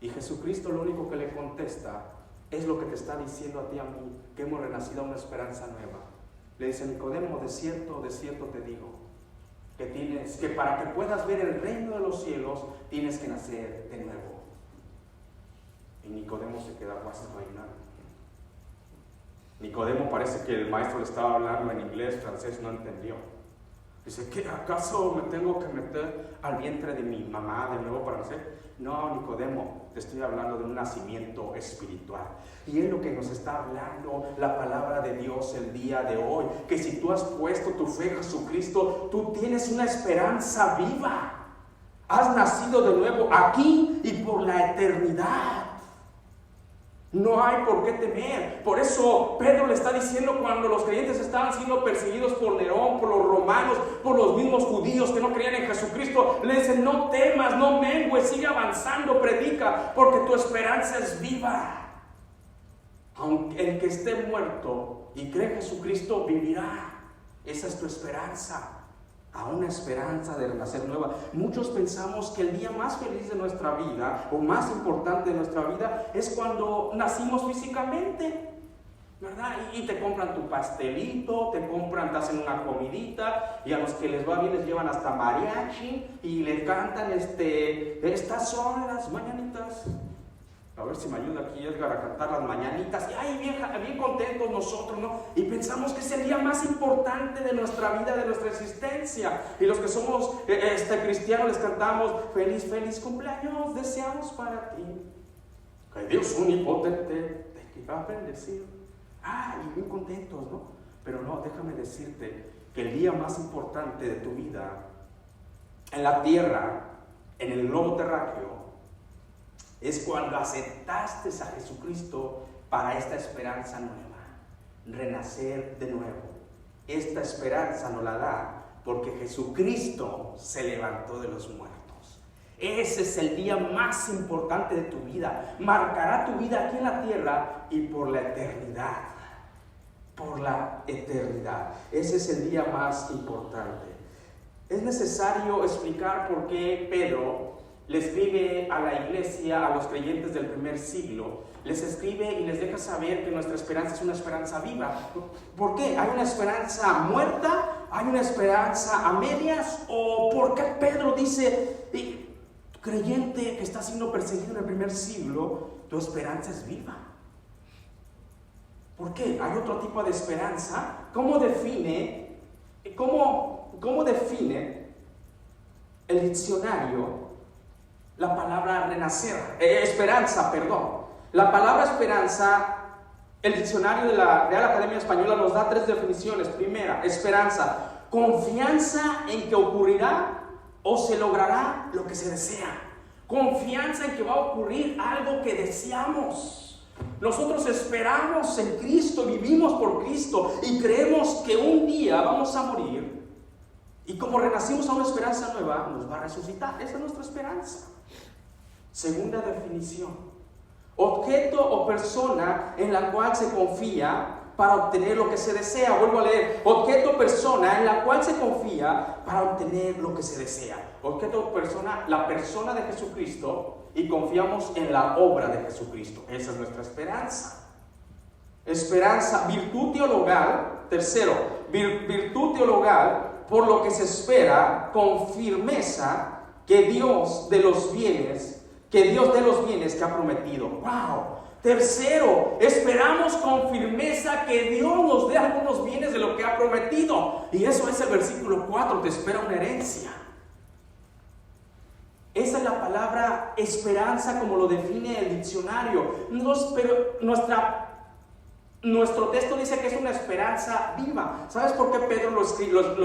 Y Jesucristo lo único que le contesta es lo que te está diciendo a ti y a mí, que hemos renacido a una esperanza nueva. Le dice: Nicodemo, de cierto te digo, que para que puedas ver el reino de los cielos, tienes que nacer de nuevo. Y Nicodemo se queda pasmado. Nicodemo parece que el maestro le estaba hablando en inglés, francés, no entendió. Dice: ¿qué, acaso me tengo que meter al vientre de mi mamá de nuevo para nacer? No, Nicodemo, te estoy hablando de un nacimiento espiritual. Y es lo que nos está hablando la palabra de Dios el día de hoy, que si tú has puesto tu fe en Jesucristo, tú tienes una esperanza viva. Has nacido de nuevo aquí y por la eternidad. No hay por qué temer. Por eso Pedro le está diciendo, cuando los creyentes estaban siendo perseguidos por Nerón, por los romanos, por los mismos judíos que no creían en Jesucristo, le dicen: no temas, no mengues, sigue avanzando, predica, porque tu esperanza es viva. Aunque el que esté muerto y cree en Jesucristo vivirá. Esa es tu esperanza. A una esperanza de renacer nueva. Muchos pensamos que el día más feliz de nuestra vida, o más importante de nuestra vida, es cuando nacimos físicamente, ¿verdad? Y te compran tu pastelito, te hacen una comidita, y a los que les va bien les llevan hasta mariachi, y les cantan estas son las mañanitas. A ver si me ayuda aquí Edgar a cantar las mañanitas. Y ay, bien contentos nosotros, ¿no? Y pensamos que es el día más importante de nuestra vida, de nuestra existencia. Y los que somos cristianos les cantamos: feliz, feliz cumpleaños deseamos para ti. Que Dios omnipotente te va a bendecir. Y bien contentos, ¿no? Pero no, déjame decirte que el día más importante de tu vida en la tierra, en el globo terráqueo, es cuando aceptaste a Jesucristo para esta esperanza nueva, renacer de nuevo. Esta esperanza nos la da porque Jesucristo se levantó de los muertos. Ese es el día más importante de tu vida. Marcará tu vida aquí en la tierra y por la eternidad. Por la eternidad. Ese es el día más importante. Es necesario explicar por qué Pedro le escribe a la iglesia, a los creyentes del primer siglo. Les escribe y les deja saber que nuestra esperanza es una esperanza viva. ¿Por qué? ¿Hay una esperanza muerta? ¿Hay una esperanza a medias? ¿O por qué Pedro dice: creyente que está siendo perseguido en el primer siglo, tu esperanza es viva? ¿Por qué? ¿Hay otro tipo de esperanza? ¿Cómo define el diccionario la palabra esperanza? La palabra esperanza, el diccionario de la Real Academia Española nos da 3 definiciones. Primera, esperanza: confianza en que ocurrirá o se logrará lo que se desea. Confianza en que va a ocurrir algo que deseamos. Nosotros esperamos en Cristo, vivimos por Cristo y creemos que un día vamos a morir. Y como renacimos a una esperanza nueva, nos va a resucitar. Esa es nuestra esperanza. Segunda definición: objeto o persona en la cual se confía para obtener lo que se desea. Vuelvo a leer: objeto o persona en la cual se confía para obtener lo que se desea. Objeto o persona, la persona de Jesucristo, y confiamos en la obra de Jesucristo. Esa es nuestra esperanza. Esperanza, virtud teologal. Tercero, virtud teologal, por lo que se espera con firmeza que Dios dé los bienes que ha prometido. ¡Wow! Tercero, esperamos con firmeza que Dios nos dé algunos bienes de lo que ha prometido. Y eso es el versículo 4, te espera una herencia. Esa es la palabra esperanza como lo define el diccionario. Pero nuestro texto dice que es una esperanza viva. ¿Sabes por qué Pedro lo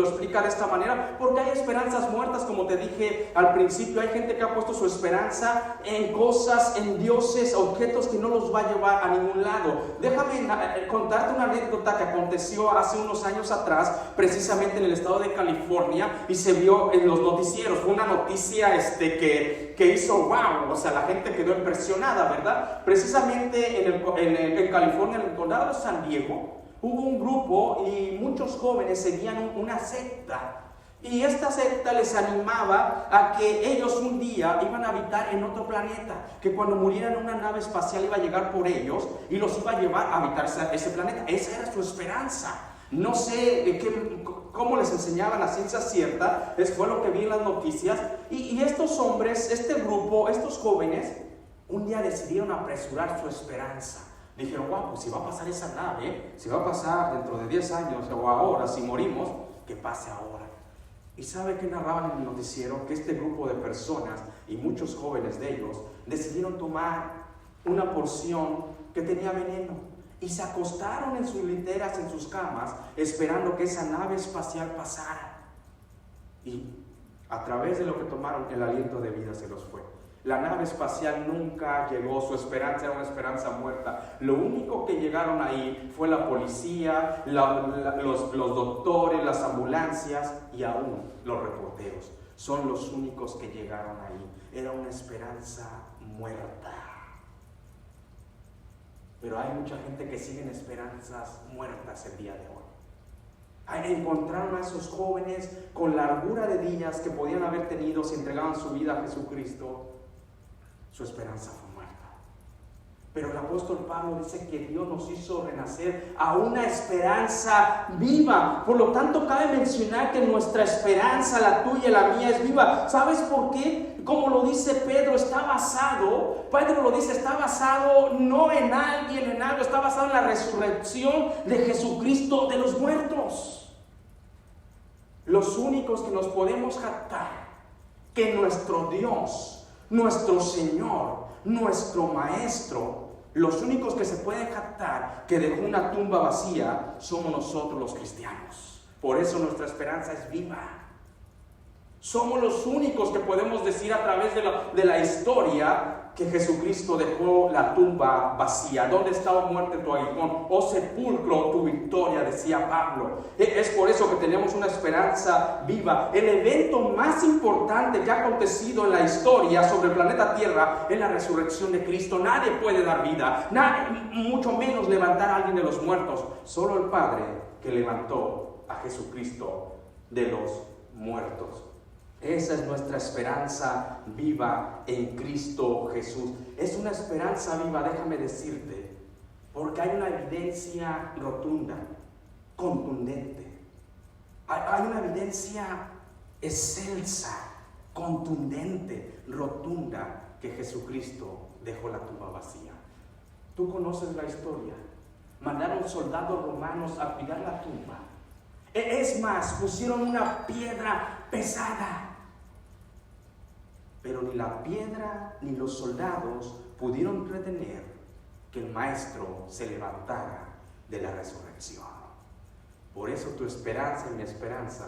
explica de esta manera? Porque hay esperanzas muertas, como te dije al principio. Hay gente que ha puesto su esperanza en cosas, en dioses, objetos que no los va a llevar a ningún lado. Déjame contarte una anécdota que aconteció hace unos años atrás, precisamente en el estado de California, y se vio en los noticieros. Fue una noticia que hizo wow, o sea, la gente quedó impresionada, ¿verdad? Precisamente en California, en el condado de San Diego, hubo un grupo y muchos jóvenes seguían una secta. Y esta secta les animaba a que ellos un día iban a habitar en otro planeta, que cuando murieran una nave espacial iba a llegar por ellos y los iba a llevar a habitar ese planeta. Esa era su esperanza. No sé cómo les enseñaban a ciencia cierta, fue lo que vi en las noticias. Y estos hombres, este grupo, estos jóvenes, un día decidieron apresurar su esperanza. Dijeron, wow, pues si va a pasar esa nave, si va a pasar dentro de 10 años o ahora, si morimos, que pase ahora. ¿Y sabe qué narraban en el noticiero? Que este grupo de personas y muchos jóvenes de ellos decidieron tomar una porción que tenía veneno y se acostaron en sus literas, en sus camas, esperando que esa nave espacial pasara. Y a través de lo que tomaron, el aliento de vida se los fue. La nave espacial nunca llegó, su esperanza era una esperanza muerta. Lo único que llegaron ahí fue la policía, los doctores, las ambulancias y aún los reporteros. Son los únicos que llegaron ahí. Era una esperanza muerta. Pero hay mucha gente que sigue en esperanzas muertas el día de hoy. Encontraron a esos jóvenes con largura de días que podían haber tenido si entregaban su vida a Jesucristo. Su esperanza fue muerta. Pero el apóstol Pablo dice que Dios nos hizo renacer a una esperanza viva. Por lo tanto, cabe mencionar que nuestra esperanza, la tuya y la mía, es viva. ¿Sabes por qué? Como lo dice Pedro, está basado no en alguien, en algo, está basado en la resurrección de Jesucristo de los muertos. Los únicos que nos podemos jactar que nuestro Dios, nuestro Señor, nuestro Maestro, los únicos que se pueden jactar que dejó una tumba vacía, somos nosotros los cristianos. Por eso nuestra esperanza es viva. Somos los únicos que podemos decir a través de la historia que Jesucristo dejó la tumba vacía. ¿Dónde está, oh muerte, tu aguijón? Oh sepulcro, tu victoria, decía Pablo. Es por eso que tenemos una esperanza viva. El evento más importante que ha acontecido en la historia sobre el planeta Tierra es la resurrección de Cristo. Nadie puede dar vida, mucho menos levantar a alguien de los muertos. Solo el Padre que levantó a Jesucristo de los muertos. Esa es nuestra esperanza viva en Cristo Jesús. Es una esperanza viva, déjame decirte, porque hay una evidencia rotunda, contundente. Hay una evidencia excelsa, contundente, rotunda, que Jesucristo dejó la tumba vacía. Tú conoces la historia. Mandaron soldados romanos a cuidar la tumba. Es más, pusieron una piedra pesada. Pero ni la piedra ni los soldados pudieron retener que el Maestro se levantara de la resurrección. Por eso tu esperanza y mi esperanza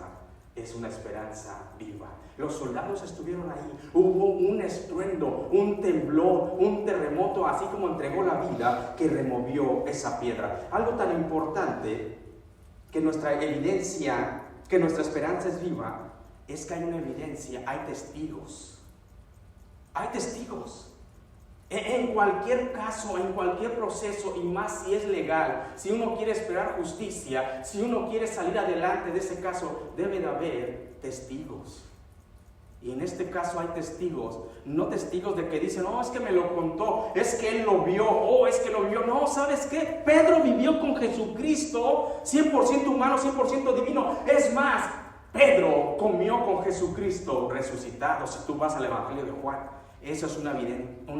es una esperanza viva. Los soldados estuvieron ahí. Hubo un estruendo, un temblor, un terremoto, así como entregó la vida, que removió esa piedra. Algo tan importante que nuestra evidencia, que nuestra esperanza es viva, es que hay una evidencia, hay testigos. Hay testigos. En cualquier caso, en cualquier proceso, y más si es legal, si uno quiere esperar justicia, si uno quiere salir adelante de ese caso, debe de haber testigos. Y en este caso hay testigos, no testigos de que dicen, es que me lo contó, es que él lo vio, es que lo vio. No, ¿sabes qué? Pedro vivió con Jesucristo, 100% humano, 100% divino. Es más, Pedro comió con Jesucristo resucitado. Si tú vas al Evangelio de Juan, eso es una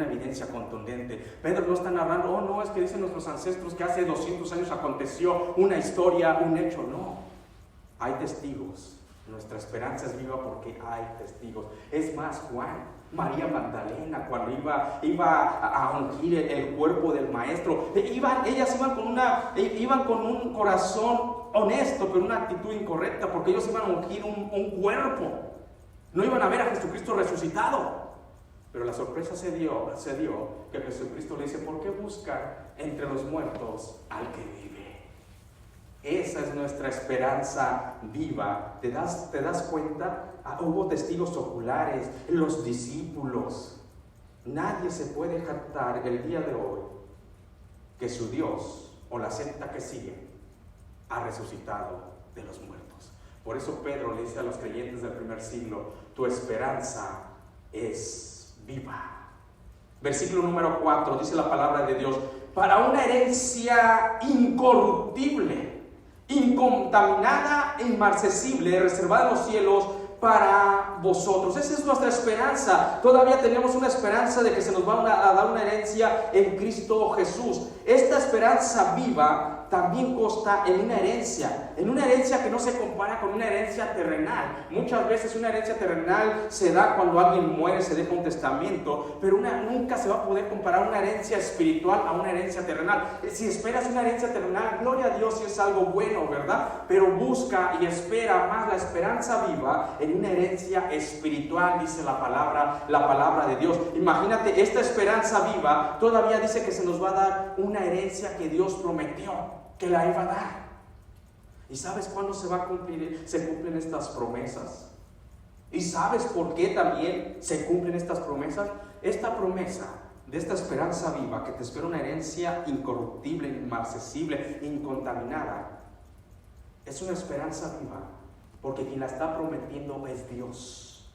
evidencia contundente. Pedro no está narrando, no, es que dicen nuestros ancestros que hace 200 años aconteció una historia, un hecho. No, hay testigos. Nuestra esperanza es viva porque hay testigos. Es más, Juan, María Magdalena, cuando iba a ungir el cuerpo del maestro, ellas iban con un corazón honesto, pero una actitud incorrecta, porque ellos iban a ungir un cuerpo. No iban a ver a Jesucristo resucitado. Pero la sorpresa se dio que Jesucristo le dice: ¿por qué buscan entre los muertos al que vive? Esa es nuestra esperanza viva. ¿Te das cuenta? Hubo testigos oculares, los discípulos. Nadie se puede jactar el día de hoy que su Dios o la secta que sigue ha resucitado de los muertos. Por eso Pedro le dice a los creyentes del primer siglo: tu esperanza es viva. Versículo número 4, dice la palabra de Dios: para una herencia incorruptible, incontaminada e inmarcesible, reservada en los cielos para vosotros. Esa es nuestra esperanza. Todavía tenemos una esperanza de que se nos va a dar una herencia en Cristo Jesús. Esta esperanza viva también consta en una herencia que no se compara con una herencia terrenal. Muchas veces una herencia terrenal se da cuando alguien muere, se deja un testamento, pero nunca se va a poder comparar una herencia espiritual a una herencia terrenal. Si esperas una herencia terrenal, gloria a Dios si es algo bueno, ¿verdad? Pero busca y espera más la esperanza viva en una herencia espiritual, dice la palabra de Dios. Imagínate, esta esperanza viva todavía dice que se nos va a dar una herencia que Dios prometió que la iba a dar. ¿Y sabes cuándo se cumplen estas promesas? ¿Y sabes por qué también se cumplen estas promesas? Esta promesa de esta esperanza viva, que te espera una herencia incorruptible, inmarcesible, incontaminada, es una esperanza viva porque quien la está prometiendo es Dios.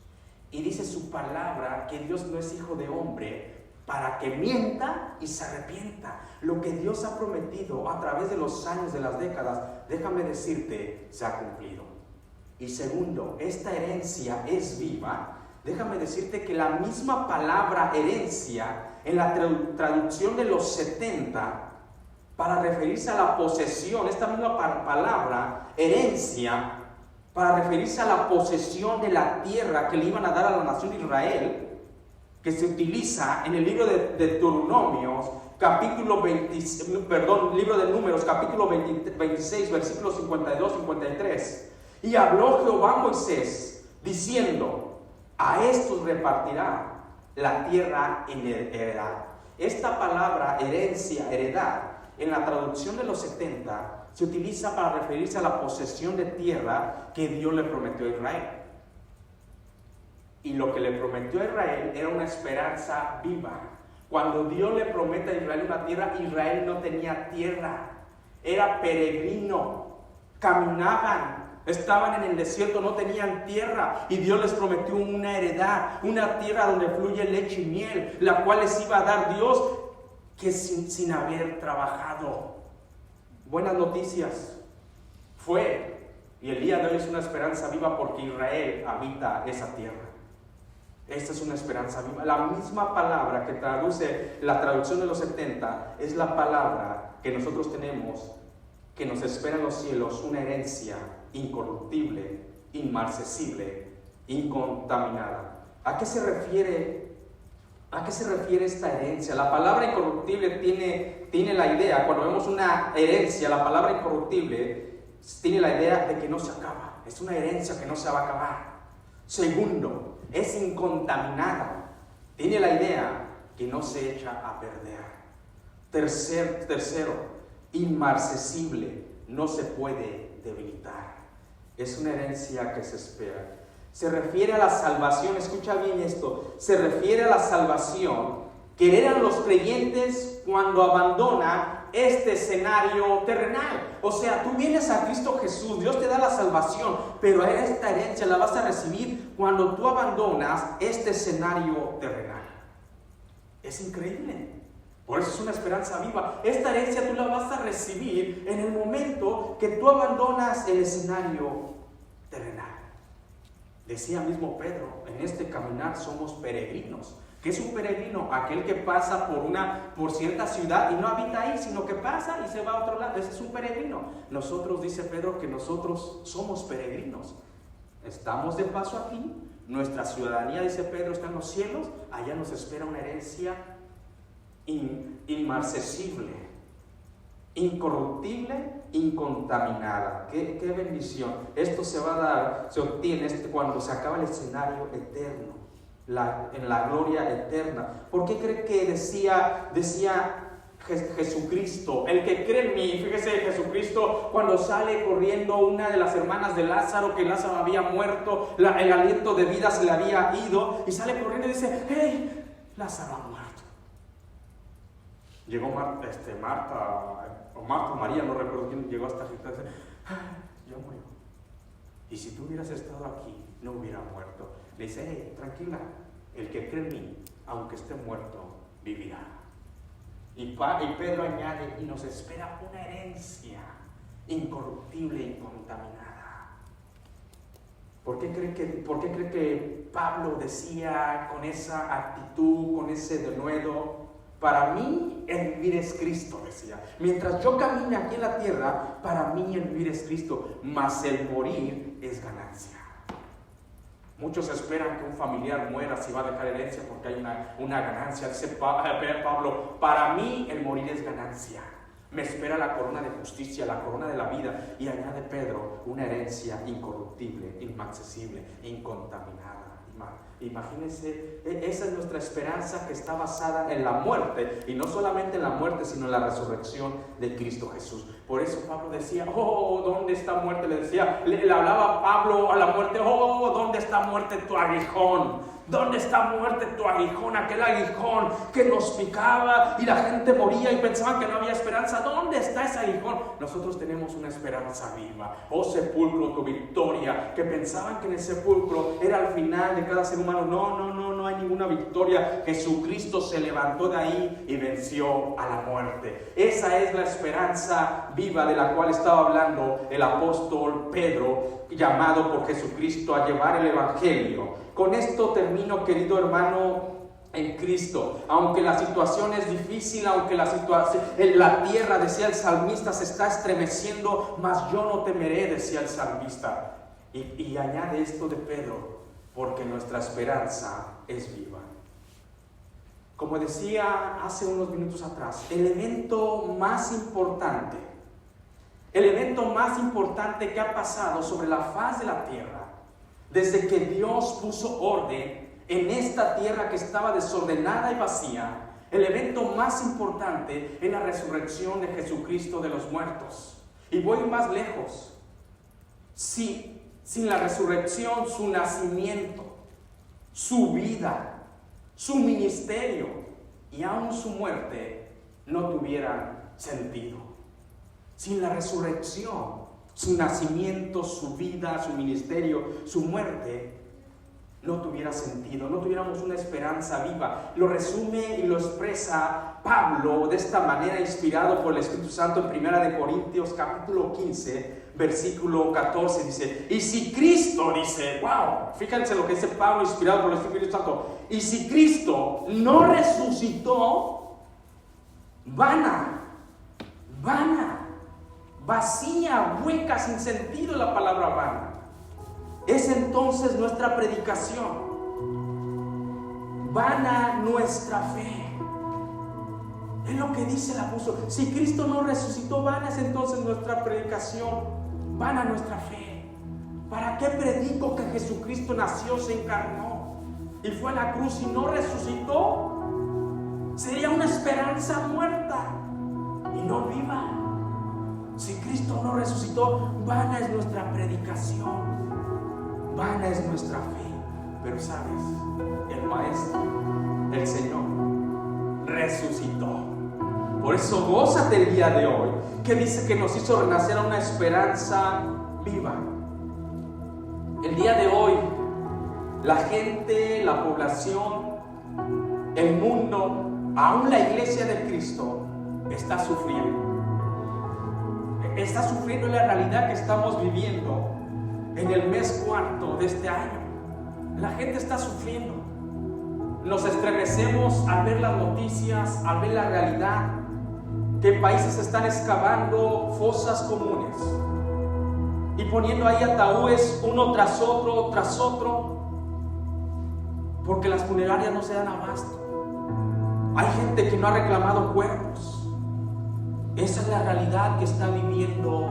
Y dice su palabra que Dios no es hijo de hombre para que mienta y se arrepienta. Lo que Dios ha prometido a través de los años, de las décadas, déjame decirte, se ha cumplido. Y segundo, esta herencia es viva. Déjame decirte que la misma palabra herencia, en la traducción de los 70, para referirse a la posesión, esta misma palabra herencia, para referirse a la posesión de la tierra que le iban a dar a la nación de Israel, que se utiliza en el libro de Deuteronomios, libro de Números, capítulo 26, versículos 52-53. Y habló Jehová a Moisés, diciendo: a estos repartirá la tierra en heredad. Esta palabra herencia, heredad, en la traducción de los 70, se utiliza para referirse a la posesión de tierra que Dios le prometió a Israel. Y lo que le prometió a Israel era una esperanza viva. Cuando Dios le promete a Israel una tierra, Israel no tenía tierra, era peregrino, caminaban, estaban en el desierto, no tenían tierra, y Dios les prometió una heredad, una tierra donde fluye leche y miel, la cual les iba a dar Dios que sin haber trabajado. Buenas noticias, y el día de hoy es una esperanza viva porque Israel habita esa tierra. Esta es una esperanza viva. La misma palabra que traduce la traducción de los 70 es la palabra que nosotros tenemos, que nos espera en los cielos, una herencia incorruptible, inmarcesible, incontaminada. ¿A qué se refiere esta herencia? La palabra incorruptible tiene la idea, cuando vemos una herencia, la palabra incorruptible tiene la idea de que no se acaba. Es una herencia que no se va a acabar. Segundo, es incontaminada. Tiene la idea que no se echa a perder. Tercero, inmarcesible, no se puede debilitar. Es una herencia que se espera. Se refiere a la salvación, escucha bien esto, se refiere a la salvación que eran los creyentes cuando abandonan este escenario terrenal. O sea, tú vienes a Cristo Jesús, Dios te da la salvación, pero esta herencia la vas a recibir cuando tú abandonas este escenario terrenal. Es increíble. Por eso es una esperanza viva. Esta herencia tú la vas a recibir en el momento que tú abandonas el escenario terrenal. Decía mismo Pedro, en este caminar somos peregrinos. ¿Qué es un peregrino? Aquel que pasa por cierta ciudad y no habita ahí, sino que pasa y se va a otro lado. Ese es un peregrino. Nosotros, dice Pedro, que nosotros somos peregrinos. estamos de paso aquí, nuestra ciudadanía, dice Pedro, está en los cielos, allá nos espera una herencia inmarcesible, incorruptible, incontaminada. ¡Qué bendición! Esto se va a dar, se obtiene cuando se acaba el escenario eterno, en la gloria eterna. ¿Por qué cree que decía Jesucristo, el que cree en mí? Fíjese, Jesucristo cuando sale corriendo una de las hermanas de Lázaro, que Lázaro había muerto, el aliento de vida se le había ido, y sale corriendo y dice: ¡hey! Lázaro ha muerto. Llegó Marta o María, no recuerdo quién, llegó hasta Jesús y dice: ya murió. Y si tú hubieras estado aquí, no hubiera muerto. Le dice: hey, tranquila, el que cree en mí, aunque esté muerto, vivirá. Y Pedro añade: y nos espera una herencia incorruptible e incontaminada. ¿Por qué cree que Pablo decía con esa actitud, con ese denuedo? Para mí el vivir es Cristo, decía. Mientras yo camine aquí en la tierra, para mí el vivir es Cristo, mas el morir es ganancia. Muchos esperan que un familiar muera si va a dejar herencia porque hay una ganancia. Dice Pablo: para mí el morir es ganancia. Me espera la corona de justicia, la corona de la vida. Y añade Pedro: una herencia incorruptible, inaccesible, incontaminada. Imagínense, esa es nuestra esperanza, que está basada en la muerte, y no solamente en la muerte, sino en la resurrección de Cristo Jesús. Por eso Pablo decía: oh, ¿dónde está muerte? Le hablaba Pablo a la muerte: oh, ¿dónde está muerte tu aguijón? ¿Dónde está muerte tu aguijón? Aquel aguijón que nos picaba y la gente moría y pensaban que no había esperanza. ¿Dónde está ese aguijón? Nosotros tenemos una esperanza viva. Oh sepulcro, tu victoria. Que pensaban que en el sepulcro era el final de cada ser humano. No hay ninguna victoria. Jesucristo se levantó de ahí y venció a la muerte. Esa es la esperanza viva de la cual estaba hablando el apóstol Pedro, llamado por Jesucristo a llevar el evangelio. Con esto termino, querido hermano en Cristo. Aunque la situación es difícil, aunque la tierra, decía el salmista, se está estremeciendo, mas yo no temeré, decía el salmista. Y añade esto de Pedro: porque nuestra esperanza es viva. Como decía hace unos minutos atrás, el evento más importante que ha pasado sobre la faz de la tierra, desde que Dios puso orden en esta tierra que estaba desordenada y vacía, el evento más importante es la resurrección de Jesucristo de los muertos. Y voy más lejos. Sin la resurrección, su nacimiento, su vida, su ministerio y aún su muerte no tuvieran sentido. Sin la resurrección, su nacimiento, su vida, su ministerio, su muerte no tuviera sentido, no tuviéramos una esperanza viva. Lo resume y lo expresa Pablo de esta manera, inspirado por el Espíritu Santo, en 1 Corintios capítulo 15, versículo 14, dice: y si Cristo, dice, wow, fíjense lo que dice Pablo, inspirado por el Espíritu Santo, y si Cristo no resucitó, vana, vacía, hueca, sin sentido la palabra vana. Es entonces nuestra predicación, vana nuestra fe. Es lo que dice el apóstol. Si Cristo no resucitó, vana es entonces nuestra predicación, vana nuestra fe. ¿Para qué predico que Jesucristo nació, se encarnó y fue a la cruz y no resucitó? Sería una esperanza muerta y no viva. Si Cristo no resucitó, vana es nuestra predicación, vana es nuestra fe. Pero sabes, el Maestro, el Señor, resucitó. Por eso gózate el día de hoy, que dice que nos hizo renacer a una esperanza viva. El día de hoy, la gente, la población, el mundo, aún la iglesia de Cristo, está sufriendo. Está sufriendo la realidad que estamos viviendo en el mes cuarto de este año. La gente está sufriendo. Nos estremecemos al ver las noticias, al ver la realidad, que países están excavando fosas comunes, y poniendo ahí ataúdes uno tras otro, porque las funerarias no se dan abasto. Hay gente que no ha reclamado cuerpos. Esa es la realidad que está viviendo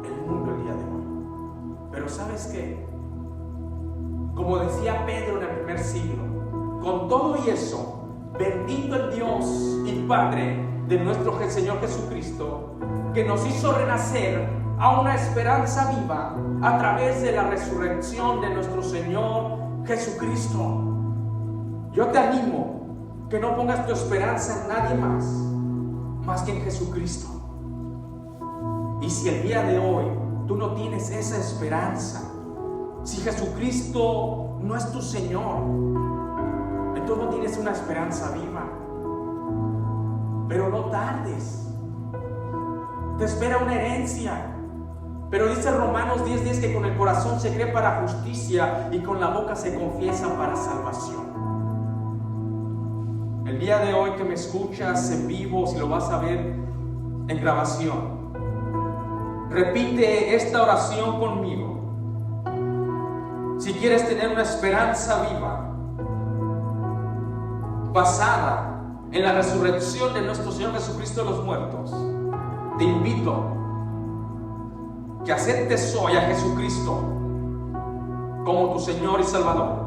el mundo el día de hoy. Pero ¿sabes qué? Como decía Pedro en el primer siglo, con todo y eso, bendito el Dios y Padre de nuestro Señor Jesucristo, que nos hizo renacer a una esperanza viva a través de la resurrección de nuestro Señor Jesucristo. Yo te animo que no pongas tu esperanza en nadie más que en Jesucristo. Y si el día de hoy tú no tienes esa esperanza, si Jesucristo no es tu Señor, entonces no tienes una esperanza viva. Pero no tardes, te espera una herencia. Pero dice Romanos 10:10 que con el corazón se cree para justicia y con la boca se confiesa para salvación. El día de hoy que me escuchas en vivo, si lo vas a ver en grabación, repite esta oración conmigo. Si quieres tener una esperanza viva basada en la resurrección de nuestro Señor Jesucristo de los muertos, te invito que aceptes hoy a Jesucristo como tu Señor y Salvador.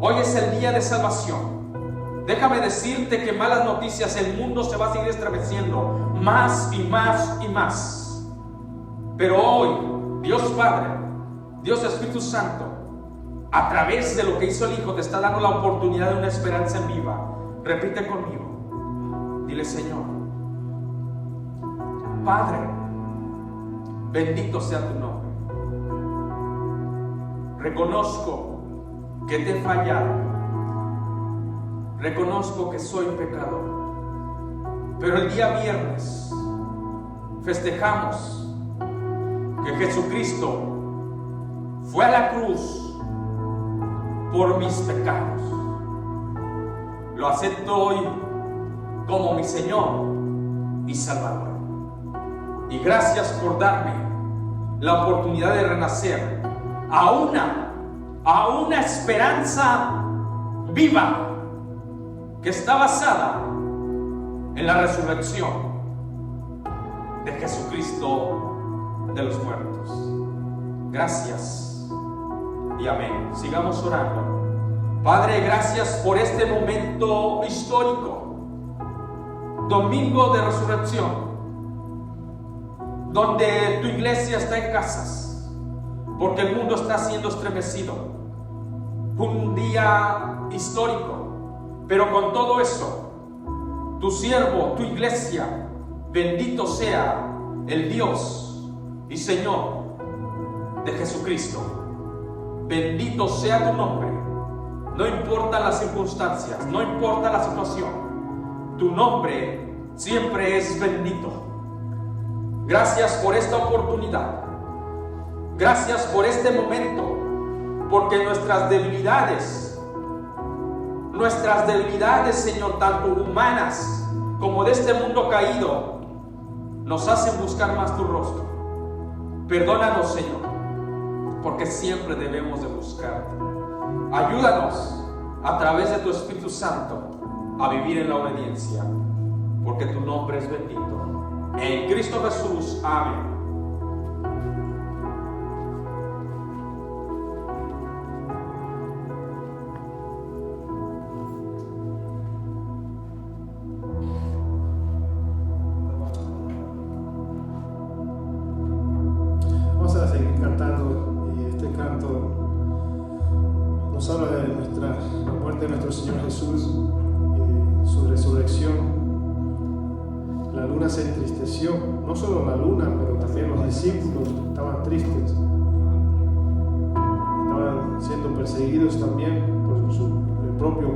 Hoy es el día de salvación. Déjame decirte que malas noticias, el mundo se va a seguir estremeciendo más y más y más. Pero hoy, Dios Padre, Dios Espíritu Santo, a través de lo que hizo el Hijo, te está dando la oportunidad de una esperanza en viva. Repite conmigo. Dile: Señor, Padre, bendito sea tu nombre. Reconozco que te he fallado. Reconozco que soy pecador. Pero el día viernes festejamos que Jesucristo fue a la cruz por mis pecados. Lo acepto hoy como mi Señor y Salvador. Y gracias por darme la oportunidad de renacer a una esperanza viva que está basada en la resurrección de Jesucristo de los muertos. Gracias y amén. Sigamos orando. Padre, gracias por este momento histórico, domingo de resurrección, donde tu iglesia está en casas, porque el mundo está siendo estremecido. Un día histórico, pero con todo eso, tu siervo, tu iglesia, bendito sea el Dios y Señor de Jesucristo. Bendito sea tu nombre. No importa las circunstancias, no importa la situación, tu nombre siempre es bendito. Gracias por esta oportunidad. Gracias por este momento, porque nuestras debilidades, Señor, tanto humanas como de este mundo caído, nos hacen buscar más tu rostro. Perdónanos, Señor, porque siempre debemos de buscarte. Ayúdanos a través de tu Espíritu Santo a vivir en la obediencia, porque tu nombre es bendito. En Cristo Jesús, amén. Vamos a seguir cantando, y este canto nos habla de la muerte de nuestro Señor Jesús y su resurrección. La luna se entristeció, no solo la luna, pero también los discípulos estaban tristes, estaban siendo perseguidos también por el propio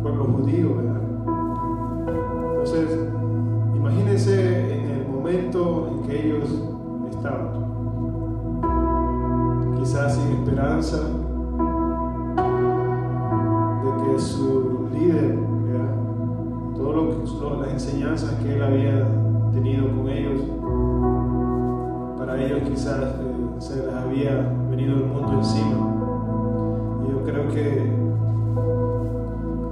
pueblo judío, ¿verdad? Entonces, imagínense en el momento en que ellos estaban, quizás sin esperanza de que su líder, todas las enseñanzas que él había tenido con ellos, para a ellos quizás se les había venido el mundo encima. Y yo creo que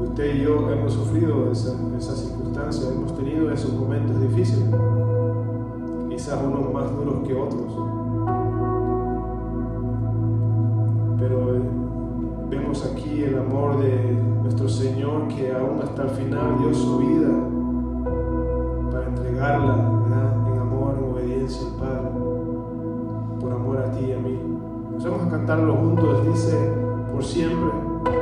usted y yo hemos sufrido esas circunstancias, hemos tenido esos momentos difíciles, quizás unos más duros que otros, pero vemos aquí el amor de nuestro Señor, que aún hasta el final dio su vida para entregarla, ¿verdad?, en amor, en obediencia al Padre, por amor a ti y a mí. Nos vamos a cantarlo juntos, dice: por siempre. Por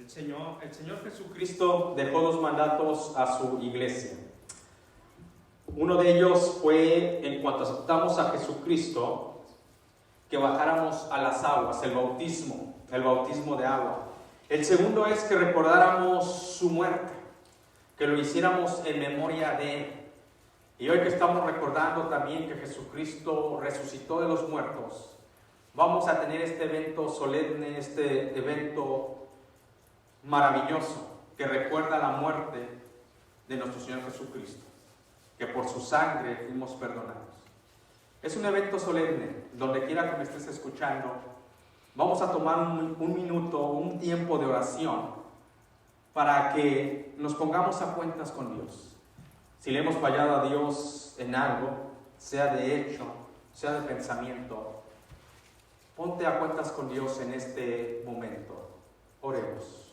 El Señor Jesucristo dejó 2 mandatos a su iglesia. Uno de ellos fue, en cuanto aceptamos a Jesucristo, que bajáramos a las aguas, el bautismo de agua. El segundo es que recordáramos su muerte, que lo hiciéramos en memoria de Él. Y hoy que estamos recordando también que Jesucristo resucitó de los muertos, vamos a tener este evento solemne, este evento maravilloso que recuerda la muerte de nuestro Señor Jesucristo, que por su sangre fuimos perdonados. Es un evento solemne, donde quiera que me estés escuchando, vamos a tomar un minuto, un tiempo de oración para que nos pongamos a cuentas con Dios. Si le hemos fallado a Dios en algo, sea de hecho, sea de pensamiento, ponte a cuentas con Dios en este momento. Oremos.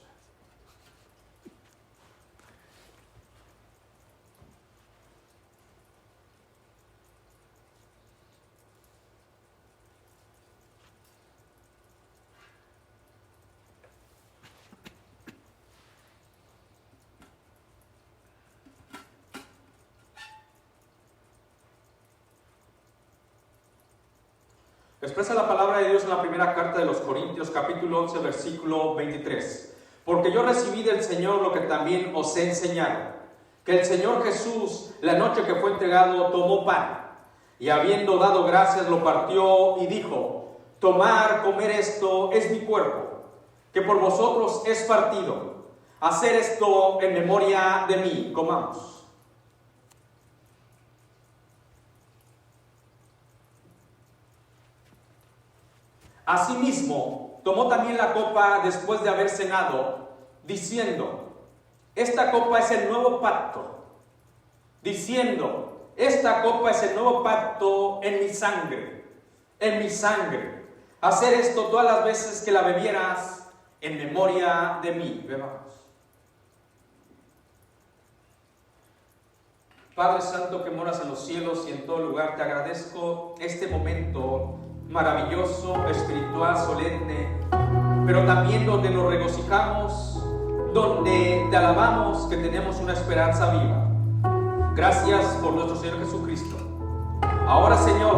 Expresa la palabra de Dios en la primera carta de los Corintios, capítulo 11, versículo 23. Porque yo recibí del Señor lo que también os he enseñado, que el Señor Jesús, la noche que fue entregado, tomó pan, y habiendo dado gracias, lo partió y dijo: tomad, comer, esto es mi cuerpo, que por vosotros es partido. Hacer esto en memoria de mí. Comamos. Asimismo, tomó también la copa después de haber cenado, diciendo: esta copa es el nuevo pacto. Diciendo: esta copa es el nuevo pacto en mi sangre. En mi sangre. Hacer esto todas las veces que la bebieras en memoria de mí. Bebamos. Padre Santo que moras en los cielos y en todo lugar, te agradezco este momento maravilloso, espiritual, solemne, pero también donde nos regocijamos, donde te alabamos, que tenemos una esperanza viva. Gracias por nuestro Señor Jesucristo. Ahora, Señor,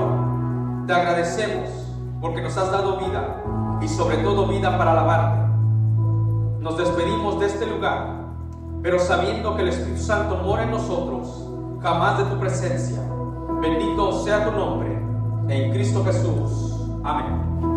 te agradecemos porque nos has dado vida y sobre todo vida para alabarte. Nos despedimos de este lugar, pero sabiendo que el Espíritu Santo mora en nosotros, jamás de tu presencia. Bendito sea tu nombre, en Cristo Jesús. Amén.